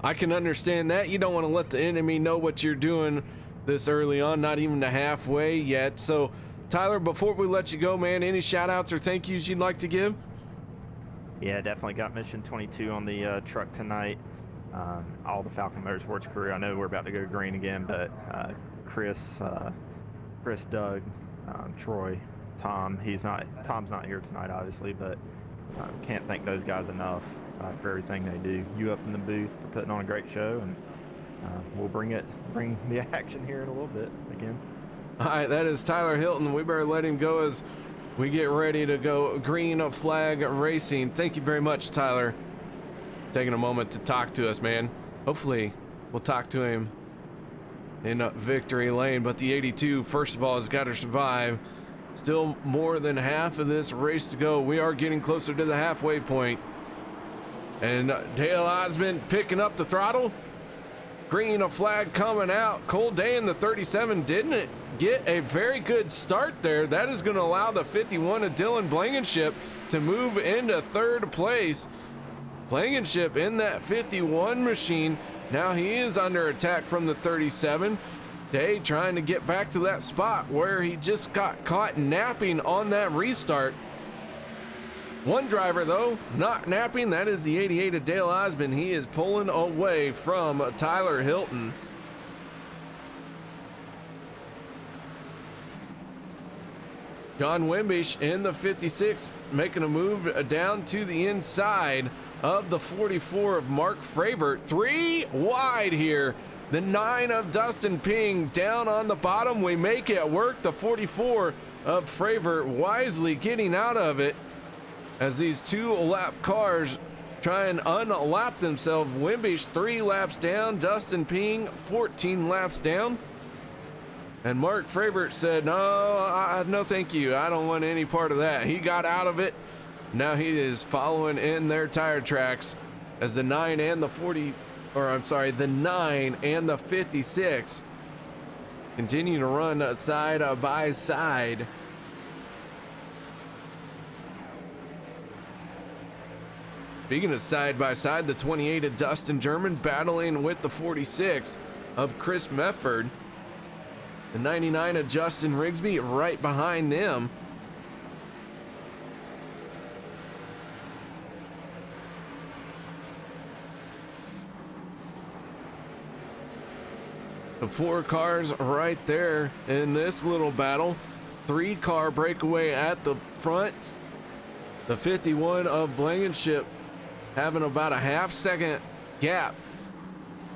I can understand that. You don't want to let the enemy know what you're doing this early on, not even the halfway yet. So, Tyler, before we let you go, man, any shout outs or thank yous you'd like to give? Yeah, definitely got Mission 22 on the truck tonight. All the Falcon Motorsports crew. I know we're about to go green again, but Chris, Doug, Troy, Tom. Tom's not here tonight, obviously, but can't thank those guys enough for everything they do. You up in the booth for putting on a great show, and we'll bring the action here in a little bit again. All right, that is Tyler Hilton. We better let him go as we get ready to go green flag racing. Thank you very much, Tyler, taking a moment to talk to us, man. Hopefully we'll talk to him in victory lane, but the 82, first of all, has got to survive. Still more than half of this race to go. We are getting closer to the halfway point. And Dale Osmond picking up the throttle. Green flag coming out. Cole Day in the 37 didn't get a very good start there. That is going to allow the 51 of Dylan Blankenship to move into third place. Blankenship in that 51 machine. Now he is under attack from the 37. Day trying to get back to that spot where he just got caught napping on that restart. One driver, though, not napping. That is the 88 of Dale Osmond. He is pulling away from Tyler Hilton. John Wimbish in the 56, making a move down to the inside of the 44 of Mark Fravert. 3 wide here. The 9 of Dustin Ping down on the bottom. We make it work. The 44 of Fravert wisely getting out of it as these 2-lap cars try and unlap themselves. Wimbish 3 laps down. Dustin Ping 14 laps down. And Mark Fravert said, no thank you. I don't want any part of that. He got out of it. Now he is following in their tire tracks as the 9 and the 56 continue to run side by side. Speaking of side by side, the 28 of Dustin German battling with the 46 of Chris Mefford. The 99 of Justin Rigsby right behind them. The 4 cars right there in this little battle. 3-car breakaway at the front. The 51 of Blankenship having about a half-second gap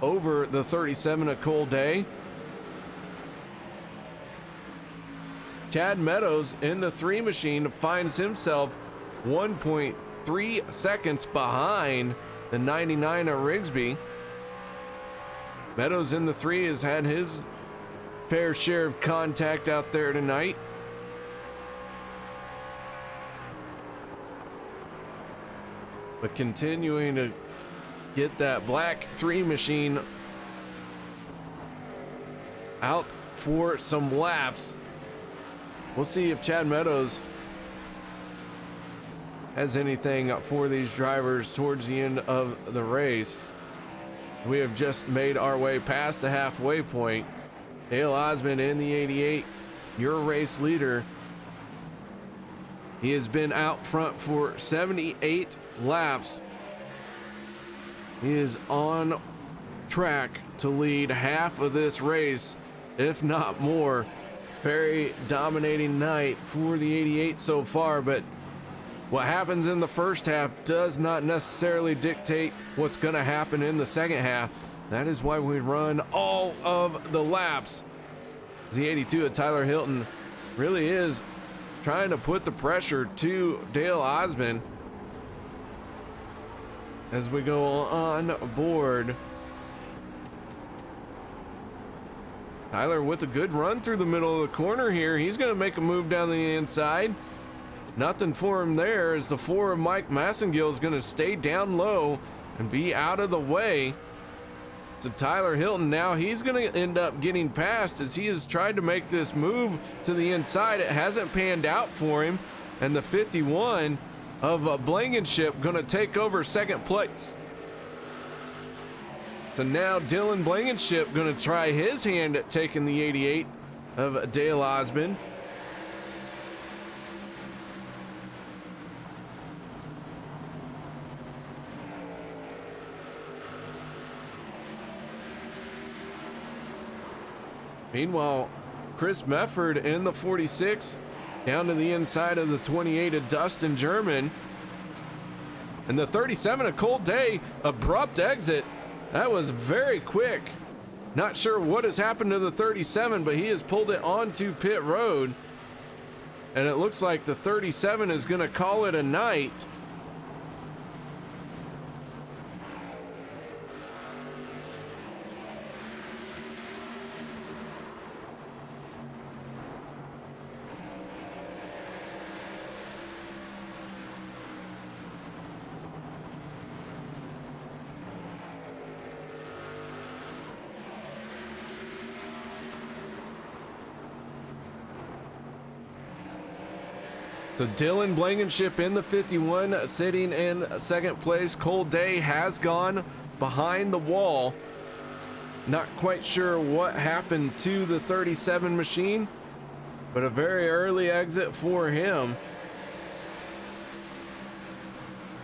over the 37 of Cole Day. Chad Meadows in the 3 machine finds himself 1.3 seconds behind the 99 of Rigsby. Meadows in the 3 has had his fair share of contact out there tonight. But continuing to get that black 3 machine out for some laps. We'll see if Chad Meadows has anything for these drivers towards the end of the race. We have just made our way past the halfway point. Dale Osmond in the 88, your race leader. He has been out front for 78 laps. He is on track to lead half of this race, if not more. Very dominating night for the 88 so far, but what happens in the first half does not necessarily dictate what's going to happen in the second half. That is why we run all of the laps. The 82 of Tyler Hilton really is trying to put the pressure to Dale Osmond as we go on board. Tyler with a good run through the middle of the corner here. He's going to make a move down the inside. Nothing for him there as the 4 of Mike Massengill is going to stay down low and be out of the way. So Tyler Hilton now, he's going to end up getting past as he has tried to make this move to the inside. It hasn't panned out for him, and the 51 of Blankenship going to take over second place. So now Dylan Blankenship going to try his hand at taking the 88 of Dale Osmond. Meanwhile, Chris Mefford in the 46 down to the inside of the 28 of Dustin German. And the 37 of Cole Day, abrupt exit. That was very quick. Not sure what has happened to the 37, but he has pulled it onto pit road. And it looks like the 37 is going to call it a night. So Dylan Blankenship in the 51 sitting in second place. Cole Day has gone behind the wall. Not quite sure what happened to the 37 machine, but a very early exit for him.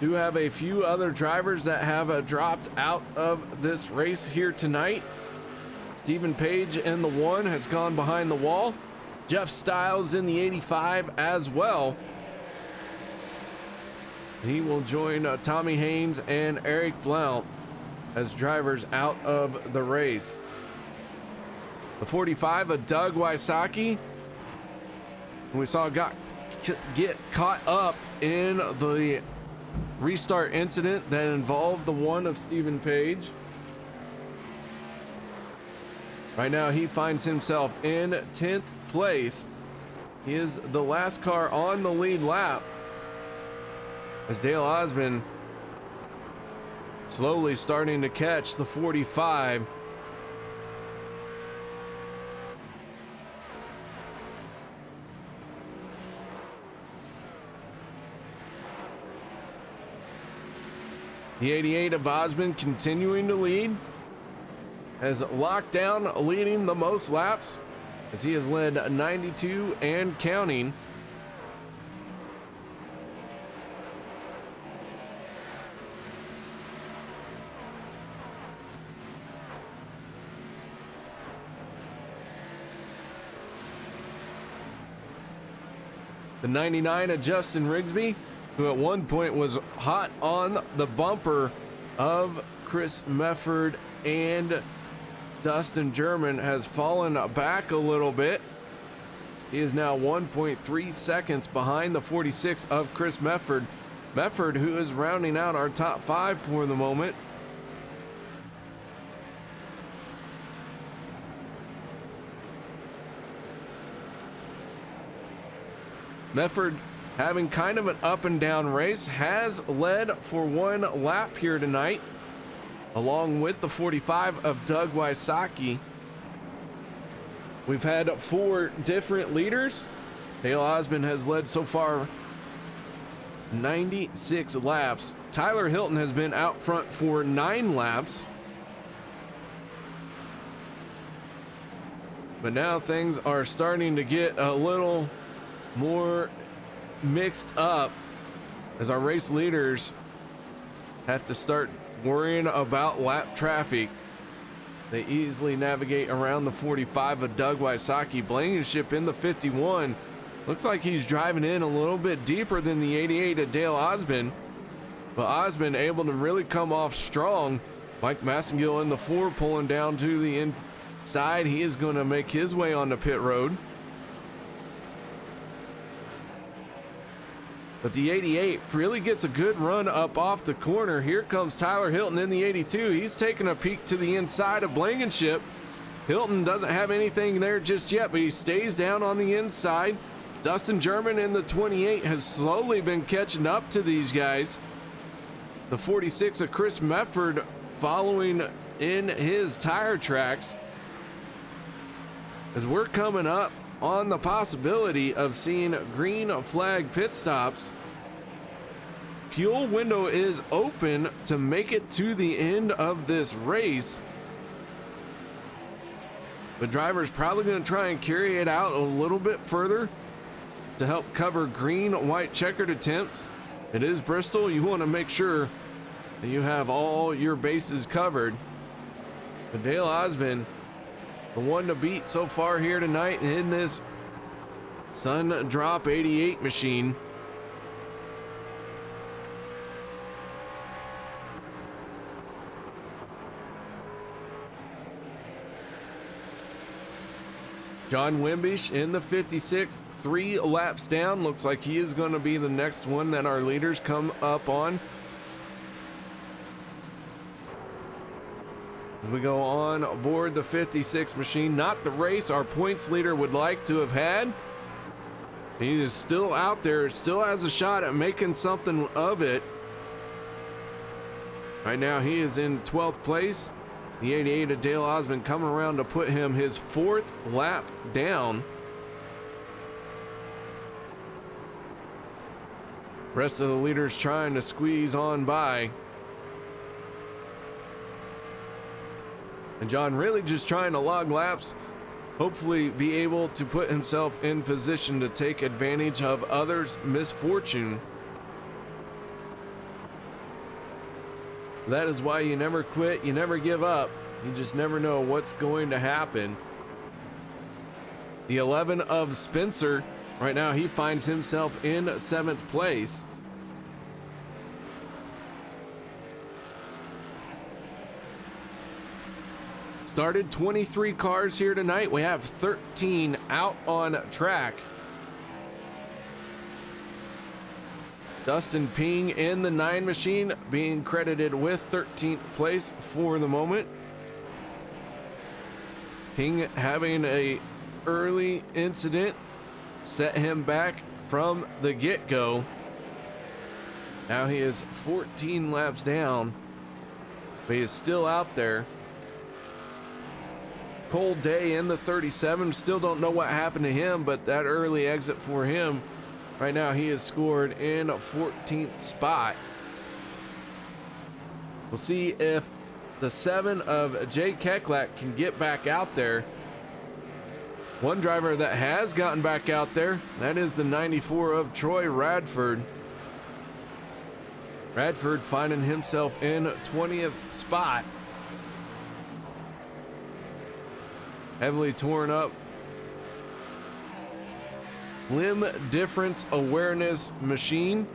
Do have a few other drivers that have dropped out of this race here tonight. Stephen Page in the 1 has gone behind the wall. Jeff Stiles in the 85 as well. He will join Tommy Haynes and Eric Blount as drivers out of the race. The 45 of Doug Wysocki, we saw get caught up in the restart incident that involved the 1 of Stephen Page. Right now he finds himself in 10th place. He is the last car on the lead lap as Dale Osmond slowly starting to catch the 45. The 88 of Osmond continuing to lead, has Lockdown leading the most laps as he has led 92 and counting. The 99 of Justin Rigsby, who at one point was hot on the bumper of Chris Mefford and Dustin German, has fallen back a little bit. He is now 1.3 seconds behind the 46 of Chris Mefford. Mefford, who is rounding out our top 5 for the moment. Mefford, having kind of an up and down race, has led for 1 lap here tonight, along with the 45 of Doug Wysocki. We've had 4 different leaders. Dale Osmond has led so far 96 laps. Tyler Hilton has been out front for 9 laps. But now things are starting to get a little more mixed up as our race leaders have to start worrying about lap traffic. They easily navigate around the 45 of Doug Wysocki. Blankenship in the 51. Looks like he's driving in a little bit deeper than the 88 of Dale Osmond, but Osmond able to really come off strong. Mike Massengill in the 4 pulling down to the inside. He is going to make his way on the pit road. But the 88 really gets a good run up off the corner. Here comes Tyler Hilton in the 82. He's taking a peek to the inside of Blankenship. Hilton doesn't have anything there just yet, but he stays down on the inside. Dustin German in the 28 has slowly been catching up to these guys. The 46 of Chris Mefford following in his tire tracks, as we're coming up on the possibility of seeing green flag pit stops. Fuel window is open to make it to the end of this race. The driver's probably going to try and carry it out a little bit further to help cover green, white checkered attempts. It is Bristol. You want to make sure that you have all your bases covered. But Dale Osmond, the one to beat so far here tonight in this Sun Drop 88 machine. John Wimbish in the 56, 3 laps down. Looks like he is going to be the next one that our leaders come up on. As we go on board the 56 machine, not the race our points leader would like to have had. He is still out there, still has a shot at making something of it. Right now he is in 12th place. The 88 of Dale Osmond coming around to put him his 4th lap down. Rest of the leaders trying to squeeze on by. And John really just trying to log laps, hopefully be able to put himself in position to take advantage of others' misfortune. That is why you never quit, you never give up. You just never know what's going to happen. The 11 of Spencer, right now he finds himself in 7th place. Started 23 cars here tonight. We have 13 out on track. Dustin Ping in the 9 machine being credited with 13th place for the moment. Ping having a early incident set him back from the get-go. Now he is 14 laps down, but he is still out there. Cold Day in the 37, still don't know what happened to him, but that early exit for him, right now he is scored in 14th spot. We'll see if the 7 of Jay Keklak can get back out there. One driver that has gotten back out there, that is the 94 of Troy Radford. Radford finding himself in 20th spot. Heavily torn up limb difference awareness machine.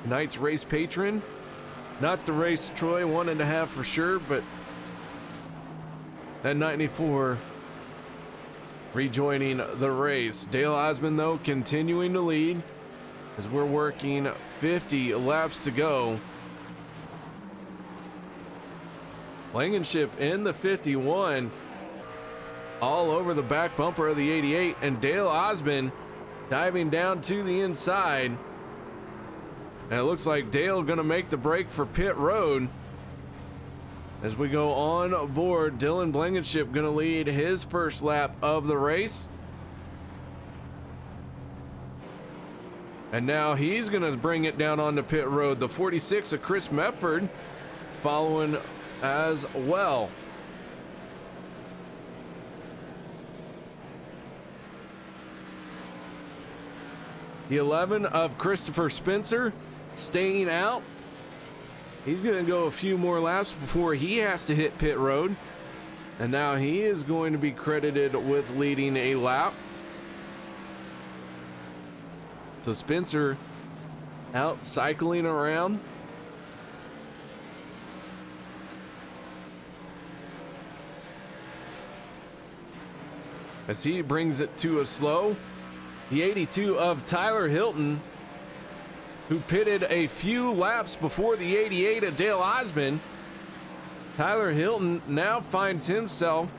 Tonight's race patron. Not the race Troy wanted to have for sure, but that 94 rejoining the race. Dale Osmond, though, continuing to lead as we're working 50 laps to go. Blankenship in the 51. All over the back bumper of the 88, and Dale Osmond diving down to the inside. And it looks like Dale gonna make the break for pit road. As we go on board, Dylan Blankenship gonna lead his first lap of the race. And now he's gonna bring it down onto pit road. The 46 of Chris Mefford following as well. The 11 of Christopher Spencer staying out. He's going to go a few more laps before he has to hit pit road. And now he is going to be credited with leading a lap. So Spencer out cycling around. As he brings it to a slow. The 82 of Tyler Hilton, who pitted a few laps before the 88 of Dale Osmond. Tyler Hilton now finds himself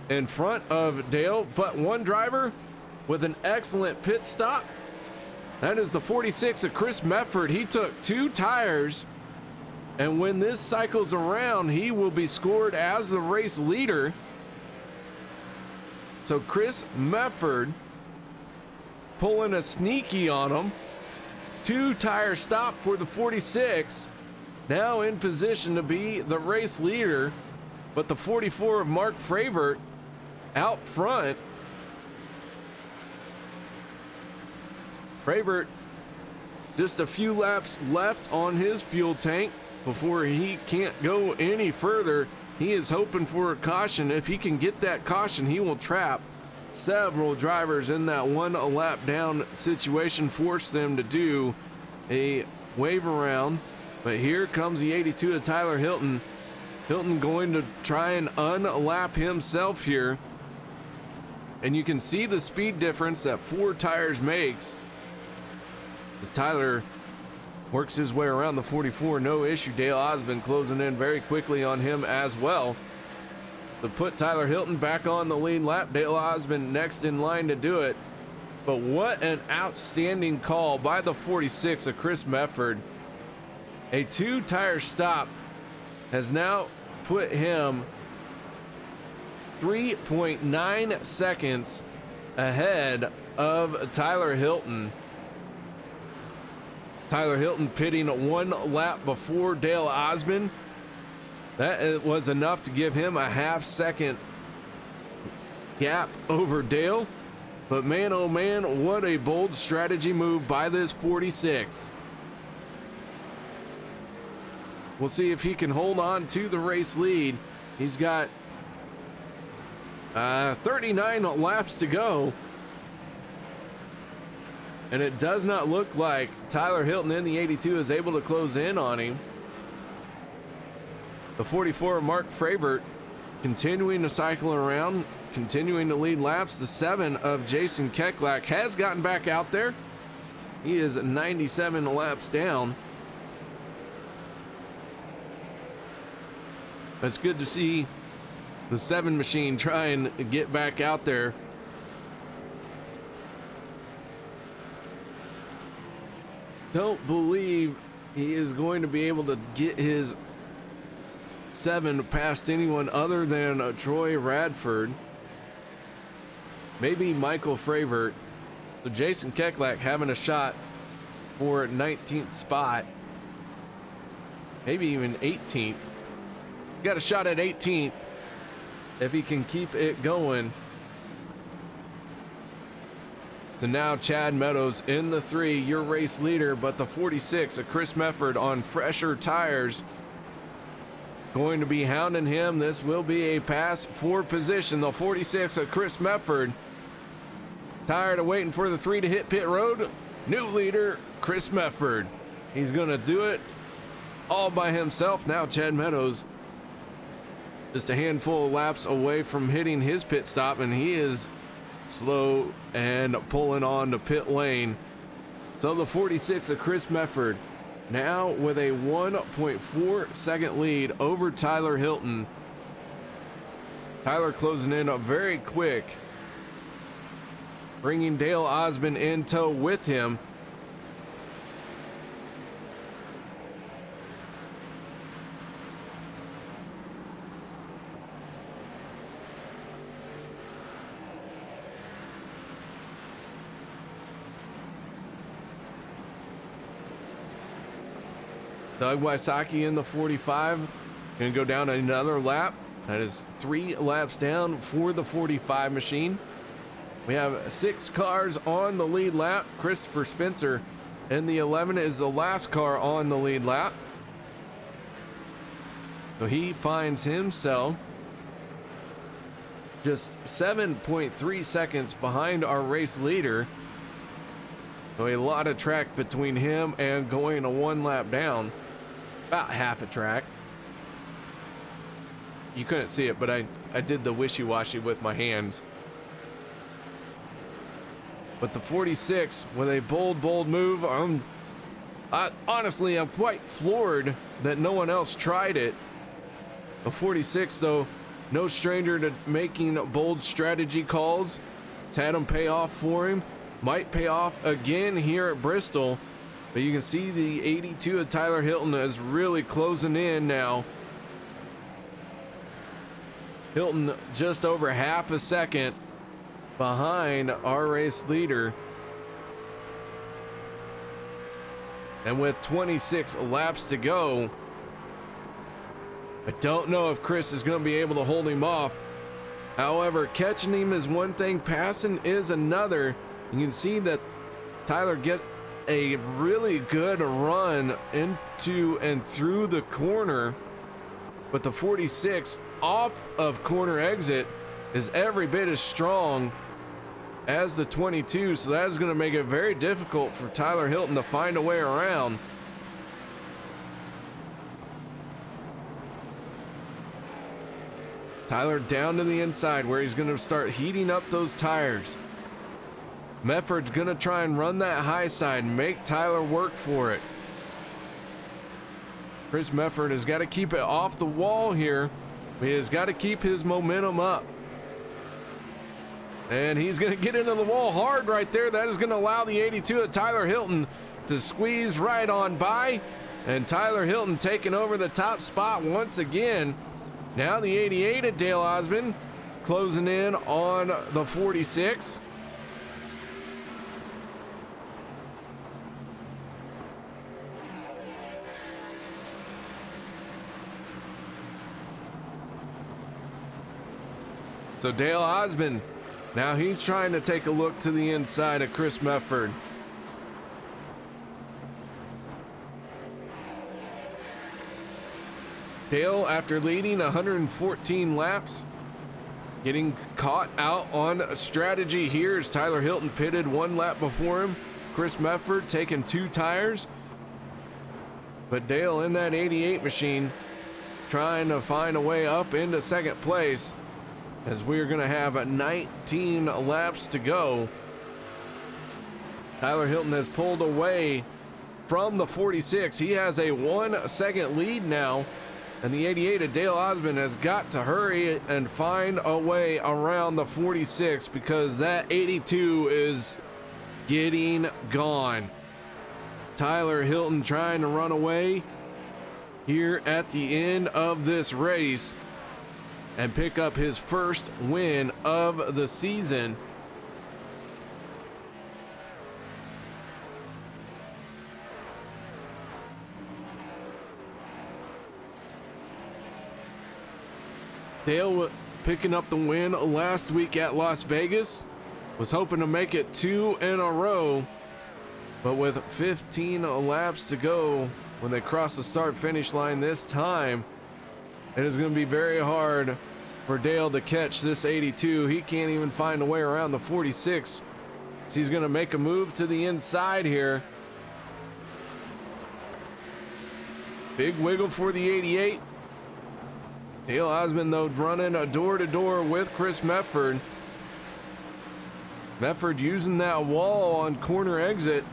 in front of Dale, but one driver with an excellent pit stop. That is the 46 of Chris Mefford. He took 2 tires And when this cycles around, he will be scored as the race leader. So Chris Mefford pulling a sneaky on him. 2-tire stop for the 46. Now in position to be the race leader. But the 44 of Mark Fravert out front. Fravert just a few laps left on his fuel tank before he can't go any further. He is hoping for a caution. If he can get that caution, he will trap several drivers in that one lap down situation, force them to do a wave around. But here comes the 82 of Tyler Hilton. Hilton going to try and unlap himself here. And you can see the speed difference that 4 tires makes as Tyler works his way around the 44, no issue. Dale Osmond closing in very quickly on him as well. To put Tyler Hilton back on the lead lap. Dale Osmond next in line to do it. But what an outstanding call by the 46 of Chris Mefford. A 2-tire stop has now put him 3.9 seconds ahead of Tyler Hilton. Tyler Hilton pitting 1 lap before Dale Osmond. That was enough to give him a half-second gap over Dale. But man, oh man, what a bold strategy move by this 46. We'll see if he can hold on to the race lead. He's got 39 laps to go. And it does not look like Tyler Hilton in the 82 is able to close in on him. The 44, Mark Fravert, continuing to cycle around, continuing to lead laps. The 7 of Jason Keklak has gotten back out there. He is 97 laps down. It's good to see the 7 machine try and get back out there. Don't believe he is going to be able to get his 7 past anyone other than Troy Radford. Maybe Michael Fravert. So Jason Keklak having a shot for 19th spot. Maybe even 18th. He's got a shot at 18th if he can keep it going. So now Chad Meadows in the 3, your race leader, but the 46 of Chris Mefford on fresher tires going to be hounding him. This will be a pass for position. The 46 of Chris Mefford tired of waiting for the 3 to hit pit road. New leader, Chris Mefford. He's going to do it all by himself. Now Chad Meadows just a handful of laps away from hitting his pit stop, and he is slow and pulling on to pit lane. So the 46 of Chris Mefford now with a 1.4 second lead over Tyler Hilton. Tyler closing in very quick, bringing Dale Osmond in tow with him. Doug Wysocki in the 45, gonna go down another lap. That is 3 laps down for the 45 machine. We have 6 cars on the lead lap. Christopher Spencer in the 11 is the last car on the lead lap. So he finds himself just 7.3 seconds behind our race leader. So a lot of track between him and going a 1 lap down. About half a track. You couldn't see it, but I did the wishy-washy with my hands. But the 46 with a bold move. Honestly, I'm quite floored that no one else tried it. The 46, though, no stranger to making bold strategy calls. It's had him pay off for him. Might pay off again here at Bristol. But you can see the 82 of Tyler Hilton is really closing in now. Hilton just over half a second behind our race leader. And with 26 laps to go, I don't know if Chris is going to be able to hold him off. However, catching him is one thing, passing is another. You can see that Tyler get a really good run into and through the corner, but the 46 off of corner exit is every bit as strong as the 22, so that is going to make it very difficult for Tyler Hilton to find a way around. Tyler down to the inside where he's going to start heating up those tires. Mefford's going to try and run that high side and make Tyler work for it. Chris Mefford has got to keep it off the wall here. He has got to keep his momentum up. And he's going to get into the wall hard right there. That is going to allow the 82 of Tyler Hilton to squeeze right on by. And Tyler Hilton taking over the top spot once again. Now the 88 of Dale Osmond closing in on the 46. So Dale Osmond, now he's trying to take a look to the inside of Chris Mefford. Dale, after leading 114 laps, getting caught out on a strategy here as Tyler Hilton pitted 1 lap before him. Chris Mefford taking 2 tires. But Dale in that 88 machine trying to find a way up into second place, as we're going to have 19 laps to go. Tyler Hilton has pulled away from the 46. He has a 1 second lead now, and the 88 of Dale Osmond has got to hurry and find a way around the 46 because that 82 is getting gone. Tyler Hilton trying to run away here at the end of this race and pick up his first win of the season. Dale picking up the win last week at Las Vegas, was hoping to make it 2 in a row, but with 15 laps to go when they cross the start finish line this time, it is going to be very hard for Dale to catch this 82. He can't even find a way around the 46. So he's going to make a move to the inside here. Big wiggle for the 88. Dale Osmond, though, running a door-to-door with Chris Mefford. Mefford using that wall on corner exit,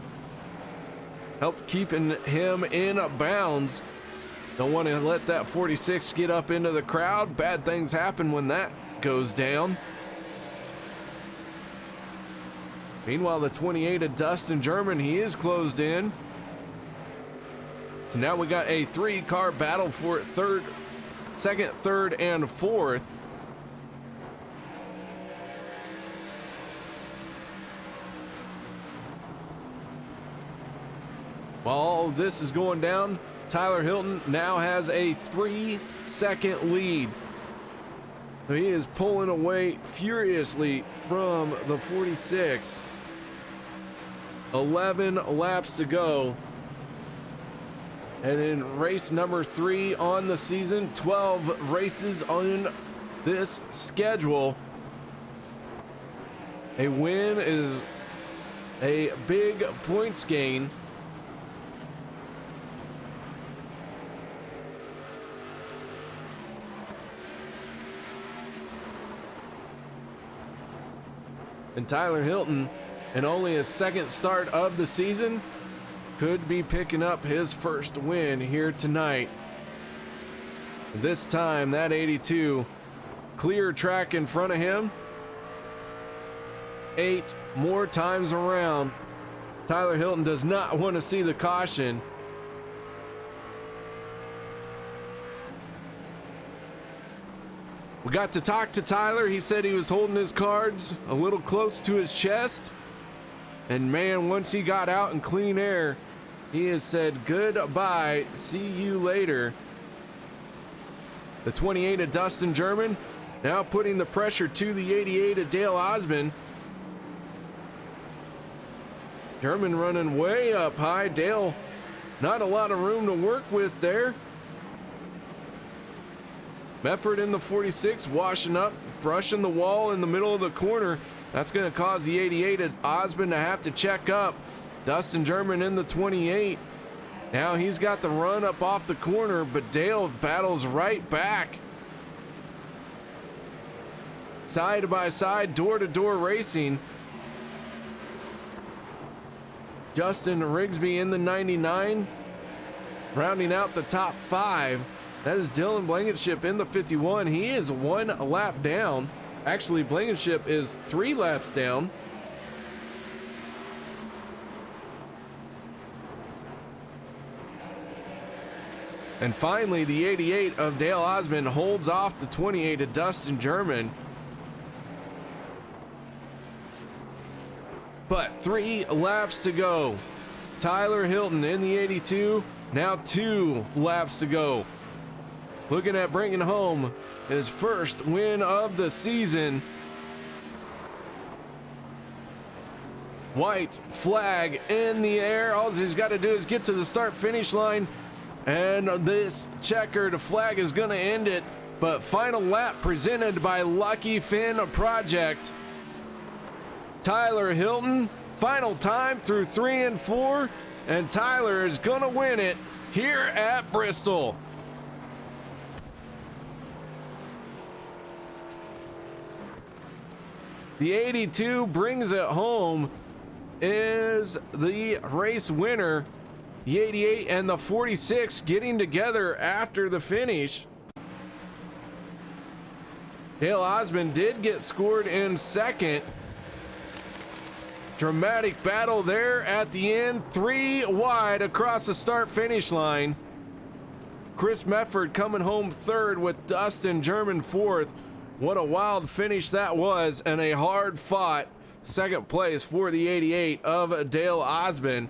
help keeping him in bounds. Don't want to let that 46 get up into the crowd. Bad things happen when that goes down. Meanwhile, the 28 of Dustin German, he is closed in. So now we got a 3-car battle for second, third, and fourth. While all of this is going down, Tyler Hilton now has a 3-second lead. He is pulling away furiously from the 46. 11 laps to go. And in race number 3 on the season, 12 races on this schedule. A win is a big points gain. And Tyler Hilton, in only his second start of the season, could be picking up his first win here tonight. This time, that 82, clear track in front of him. 8 more times around Tyler Hilton does not want to see the caution. We got to talk to Tyler. He said he was holding his cards a little close to his chest. And man, once he got out in clean air, he has said goodbye, see you later. The 28 of Dustin German now putting the pressure to the 88 of Dale Osmond. German running way up high. Dale, not a lot of room to work with there. Mefford in the 46, washing up, brushing the wall in the middle of the corner. That's going to cause the 88 of Osmond to have to check up. Dustin German in the 28. Now he's got the run up off the corner, but Dale battles right back. Side by side, door to door racing. Justin Rigsby in the 99, rounding out the top 5. That is Dylan Blankenship in the 51. He is 1 lap down. Actually, Blankenship is 3 laps down. And finally, the 88 of Dale Osmond holds off the 28 of Dustin German. But 3 laps to go. Tyler Hilton in the 82, now 2 laps to go. Looking at bringing home his first win of the season. White flag in the air. All he's got to do is get to the start finish line, and this checkered flag is going to end it. But final lap presented by Lucky Finn Project. Tyler Hilton, final time through 3 and 4, and Tyler is going to win it here at Bristol. The 82 brings it home, is the race winner. The 88 and the 46 getting together after the finish. Dale Osmond did get scored in second. Dramatic battle there at the end, 3 wide across the start finish line. Chris Mefford coming home third with Dustin German fourth. What a wild finish that was, and a hard fought second place for the 88 of Dale Osmond.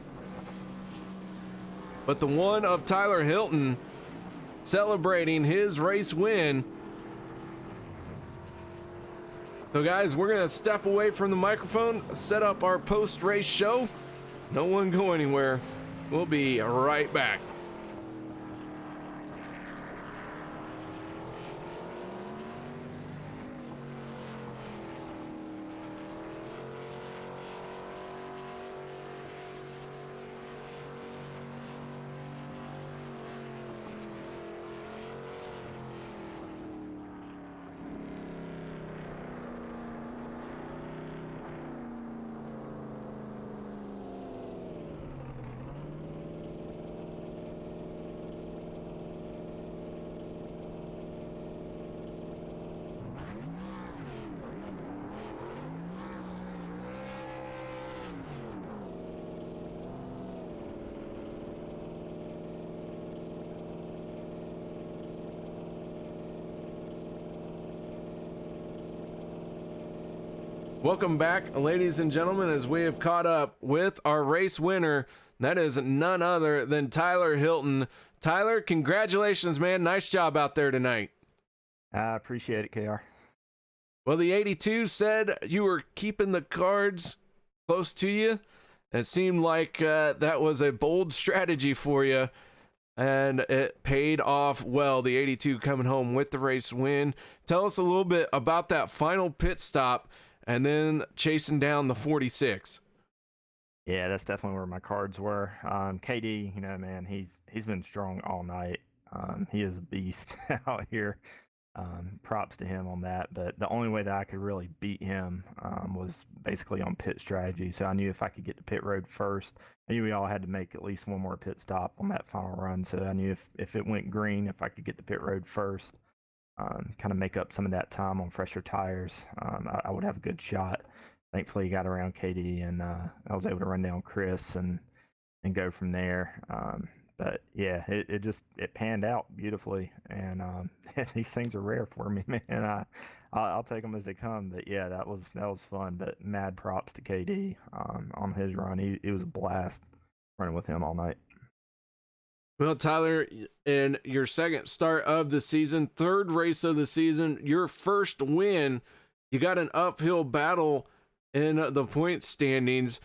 But the one of Tyler Hilton celebrating his race win. So guys, we're gonna step away from the microphone, set up our post-race show. No one go anywhere. We'll be right back. Welcome back, ladies and gentlemen, as we have caught up with our race winner. That is none other than Tyler Hilton. Tyler, congratulations, man. Nice job out there tonight. I appreciate it, KR. Well, the 82 said you were keeping the cards close to you. It seemed like that was a bold strategy for you, and it paid off well. The 82 coming home with the race win. Tell us a little bit about that final pit stop and then chasing down the 46. Yeah, that's definitely where my cards were. KD, you know, man, he's been strong all night. He is a beast out here. Props to him on that. But the only way that I could really beat him was basically on pit strategy. So I knew if I could get to pit road first, I knew we all had to make at least one more pit stop on that final run. So I knew if it went green, if I could get to pit road first, kind of make up some of that time on fresher tires, I would have a good shot. thankfully he got around KD, and I was able to run down Chris and go from there. But yeah, it panned out beautifully, and these things are rare for me, man. I'll take them as they come. But yeah, that was fun. But mad props to KD on his run. It was a blast running with him all night. Well, Tyler, in your second start of the season, third race of the season, your first win, you got an uphill battle in the point standings.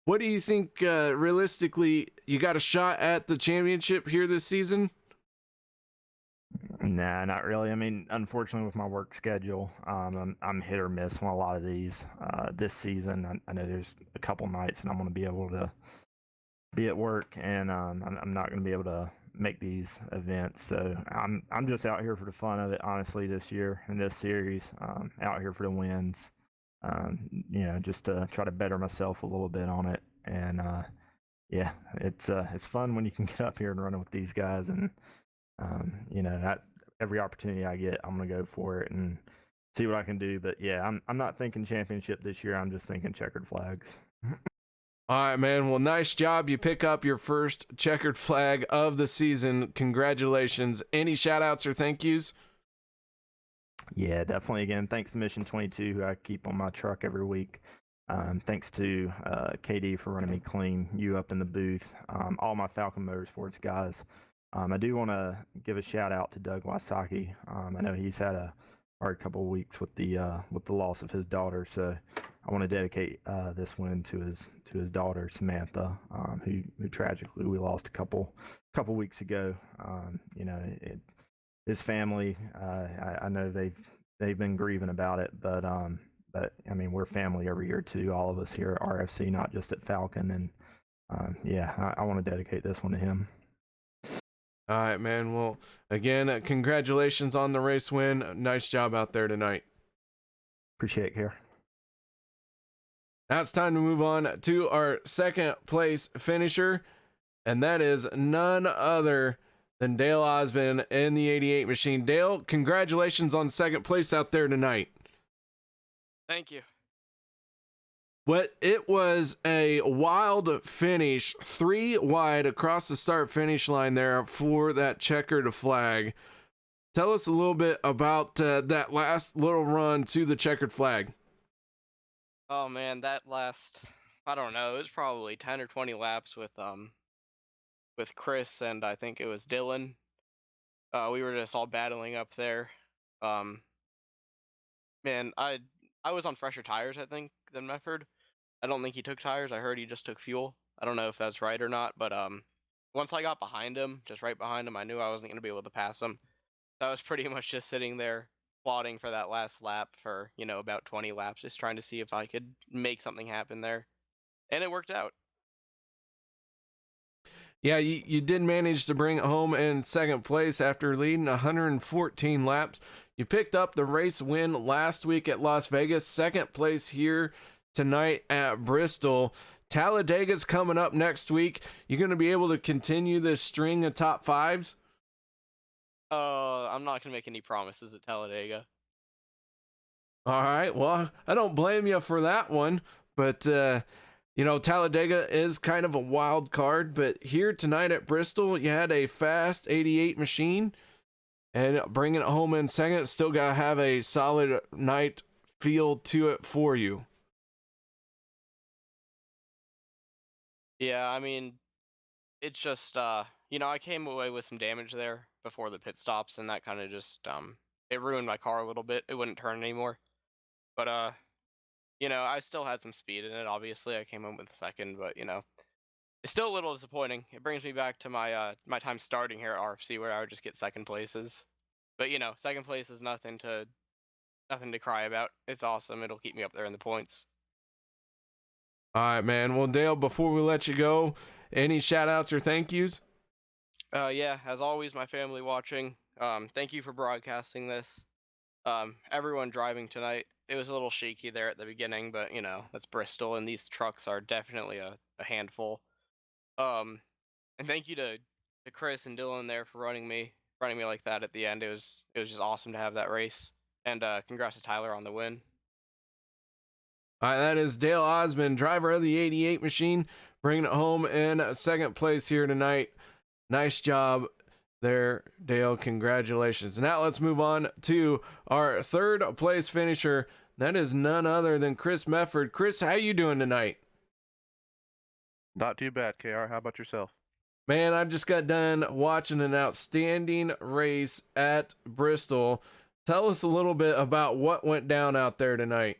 What do you think, realistically, you got a shot at the championship here this season? Nah, not really. I mean, unfortunately, with my work schedule, I'm hit or miss on a lot of these. This season, I know there's a couple nights, and I'm going to be able to be at work, and I'm not going to be able to make these events. So I'm just out here for the fun of it, honestly, this year in this series. Out here for the wins. Just to try to better myself a little bit on it. And yeah, it's fun when you can get up here and run with these guys, and that every opportunity I get, I'm gonna go for it and see what I can do. But yeah, I'm not thinking championship this year. I'm just thinking checkered flags. All right, man. Well, nice job. You pick up your first checkered flag of the season. Congratulations. Any shout outs or thank yous? Yeah, definitely. Again, thanks to Mission 22, who I keep on my truck every week. Thanks to KD for running me clean, you up in the booth, all my Falcon Motorsports guys. I do want to give a shout out to Doug Wysocki. I know he's had a hard couple of weeks with the loss of his daughter, so I want to dedicate this win to his daughter Samantha, who tragically we lost a couple weeks ago. His family, I know they've been grieving about it, but I mean, we're family every year too, all of us here at RFC, not just at Falcon. And yeah, I want to dedicate this one to him. All right, man. Well, again, congratulations on the race win. Nice job out there tonight. Appreciate it, here. Now it's time to move on to our second place finisher, and that is none other than Dale Osmond in the 88 machine. Dale, congratulations on second place out there tonight. Thank you. But it was a wild finish, 3 wide across the start finish line there for that checkered flag. Tell us a little bit about that last little run to the checkered flag. Oh man, that last, I don't know, it was probably 10 or 20 laps with Chris and I think it was Dylan. We were just all battling up there. Man, I was on fresher tires, I think, than Mefford. I don't think he took tires. I heard he just took fuel. I don't know if that's right or not, but once I got behind him, just right behind him, I knew I wasn't going to be able to pass him. So I was pretty much just sitting there plotting for that last lap for, about 20 laps, just trying to see if I could make something happen there. And it worked out. Yeah, you did manage to bring it home in second place after leading 114 laps. You picked up the race win last week at Las Vegas, second place here tonight at Bristol. Talladega's coming up next week. You going to be able to continue this string of top fives? I'm not going to make any promises at Talladega. All right. Well, I don't blame you for that one, but Talladega is kind of a wild card, but here tonight at Bristol, you had a fast 88 machine, and bringing it home in second, still got to have a solid night feel to it for you. Yeah, I mean, it's just, I came away with some damage there before the pit stops, and that kind of just, it ruined my car a little bit. It wouldn't turn anymore. But, I still had some speed in it, obviously. I came home with second, but, it's still a little disappointing. It brings me back to my my time starting here at RFC, where I would just get second places. But, second place is nothing to cry about. It's awesome. It'll keep me up there in the points. All right, man. Well, Dale, before we let you go, any shout outs or thank yous? Yeah, as always, my family watching. Thank you for broadcasting this. Everyone driving tonight. It was a little shaky there at the beginning, but that's Bristol, and these trucks are definitely a handful. And thank you to Chris and Dylan there for running me like that at the end. It was just awesome to have that race. And congrats to Tyler on the win. All right, that is Dale Osmond, driver of the 88 machine, bringing it home in second place here tonight. Nice job there, Dale. Congratulations. Now let's move on to our third place finisher. That is none other than Chris Mefford. Chris, how you doing tonight? Not too bad, KR. How about yourself? Man, I just got done watching an outstanding race at Bristol. Tell us a little bit about what went down out there tonight.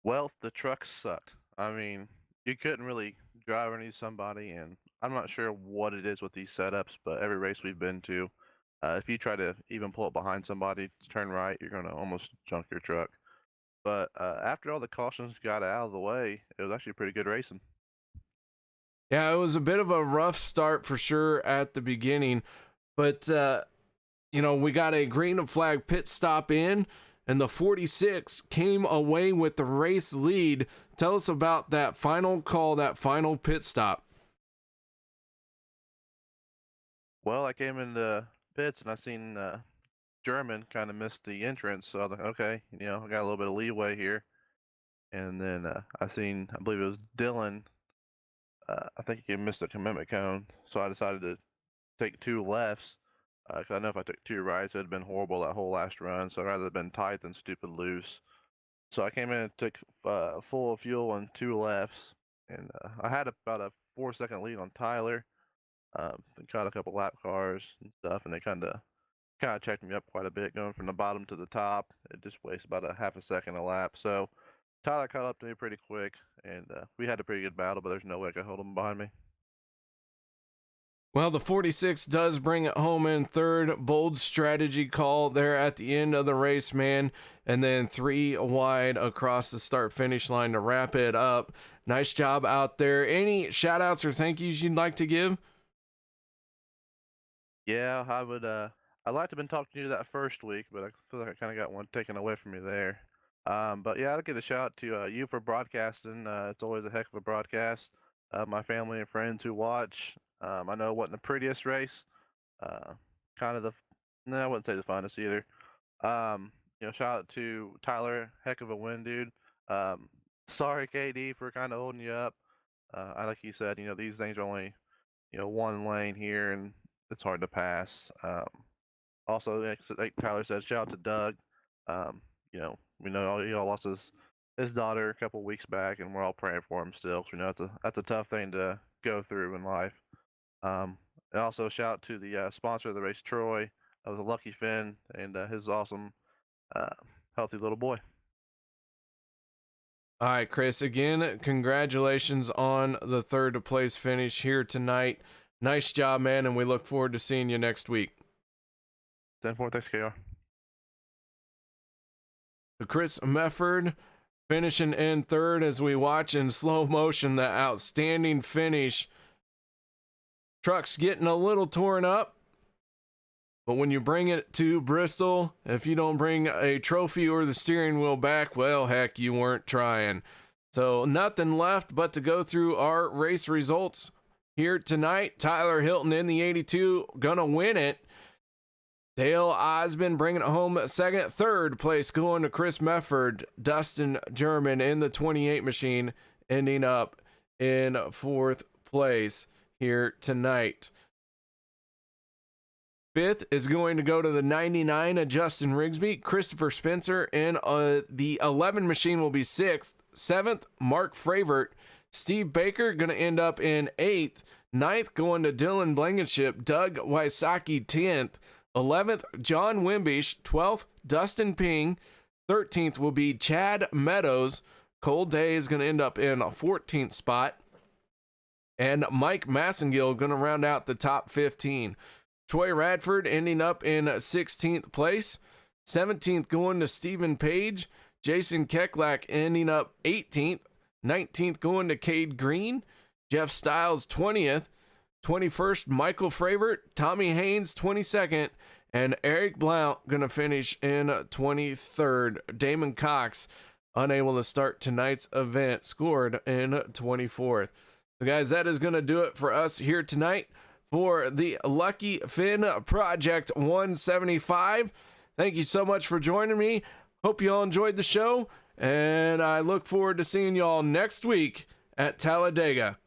Well, the truck sucked. I mean, you couldn't really drive underneath somebody, and I'm not sure what it is with these setups, but every race we've been to, if you try to even pull up behind somebody to turn right, you're going to almost junk your truck. But after all the cautions got out of the way, it was actually pretty good racing. Yeah, it was a bit of a rough start for sure at the beginning, but we got a green flag pit stop in, and the 46 came away with the race lead. Tell us about that final call, that final pit stop. Well, I came in the pits and I seen German kind of missed the entrance, so I was like, okay, I got a little bit of leeway here. And then I believe it was Dylan. I think he missed a commitment cone, so I decided to take 2 lefts. Because I know if I took 2 rights, it would have been horrible that whole last run. So I'd rather have been tight than stupid loose. So I came in and took full of fuel and 2 lefts, and I had about a 4-second lead on Tyler. They caught a couple lap cars and stuff, and they kind of checked me up quite a bit going from the bottom to the top. It just wastes about a half a second a lap. So Tyler caught up to me pretty quick, and we had a pretty good battle, but there's no way I could hold him behind me. Well, the 46 does bring it home in third. Bold strategy call there at the end of the race, man. And then 3 wide across the start-finish line to wrap it up. Nice job out there. Any shout-outs or thank yous you'd like to give? Yeah, I would. I'd like to have been talking to you that first week, but I feel like I kind of got one taken away from me there. But yeah, I'll give a shout out to you for broadcasting. It's always a heck of a broadcast. My family and friends who watch. I know it wasn't the prettiest race. Kind of I wouldn't say the funnest either. Shout out to Tyler, heck of a win, dude. Sorry, KD, for kind of holding you up. Like you said, these things are only, one lane here, and it's hard to pass. Also, like Tyler said, shout out to Doug. We know he lost his daughter a couple weeks back, and we're all praying for him still. So that's a tough thing to go through in life. And also shout out to the sponsor of the race, Troy, of the Lucky Finn, and his awesome, healthy little boy. All right, Chris, again, congratulations on the third place finish here tonight. Nice job, man, and we look forward to seeing you next week. 10-4, thanks, KR. So Chris Mefford finishing in third as we watch in slow motion the outstanding finish. Truck's getting a little torn up, but when you bring it to Bristol, if you don't bring a trophy or the steering wheel back, well, heck, you weren't trying. So nothing left but to go through our race results here tonight. Tyler Hilton in the 82, gonna win it. Dale Osmond bringing it home second. Third place going to Chris Mefford. Dustin German in the 28 machine ending up in fourth place here tonight. Fifth is going to go to the 99 of Justin Rigsby. Christopher Spencer in the 11 machine will be sixth. Seventh, Mark Fravert. Steve Baker going to end up in eighth. Ninth going to Dylan Blankenship. Doug Wysocki 10th. 11th, John Wimbish. 12th, Dustin Ping. 13th will be Chad Meadows. Cole Day is going to end up in a 14th spot. And Mike Massengill going to round out the top 15. Troy Radford ending up in 16th place. 17th going to Stephen Page. Jason Keklak ending up 18th. 19th going to Cade Green. Jeff Stiles 20th. 21st, Michael Fravert. Tommy Haynes 22nd. And Eric Blount going to finish in 23rd. Damon Cox, unable to start tonight's event, scored in 24th. So guys, that is going to do it for us here tonight for the Lucky Finn Project 175. Thank you so much for joining me. Hope you all enjoyed the show. and I look forward to seeing y'all next week at Talladega.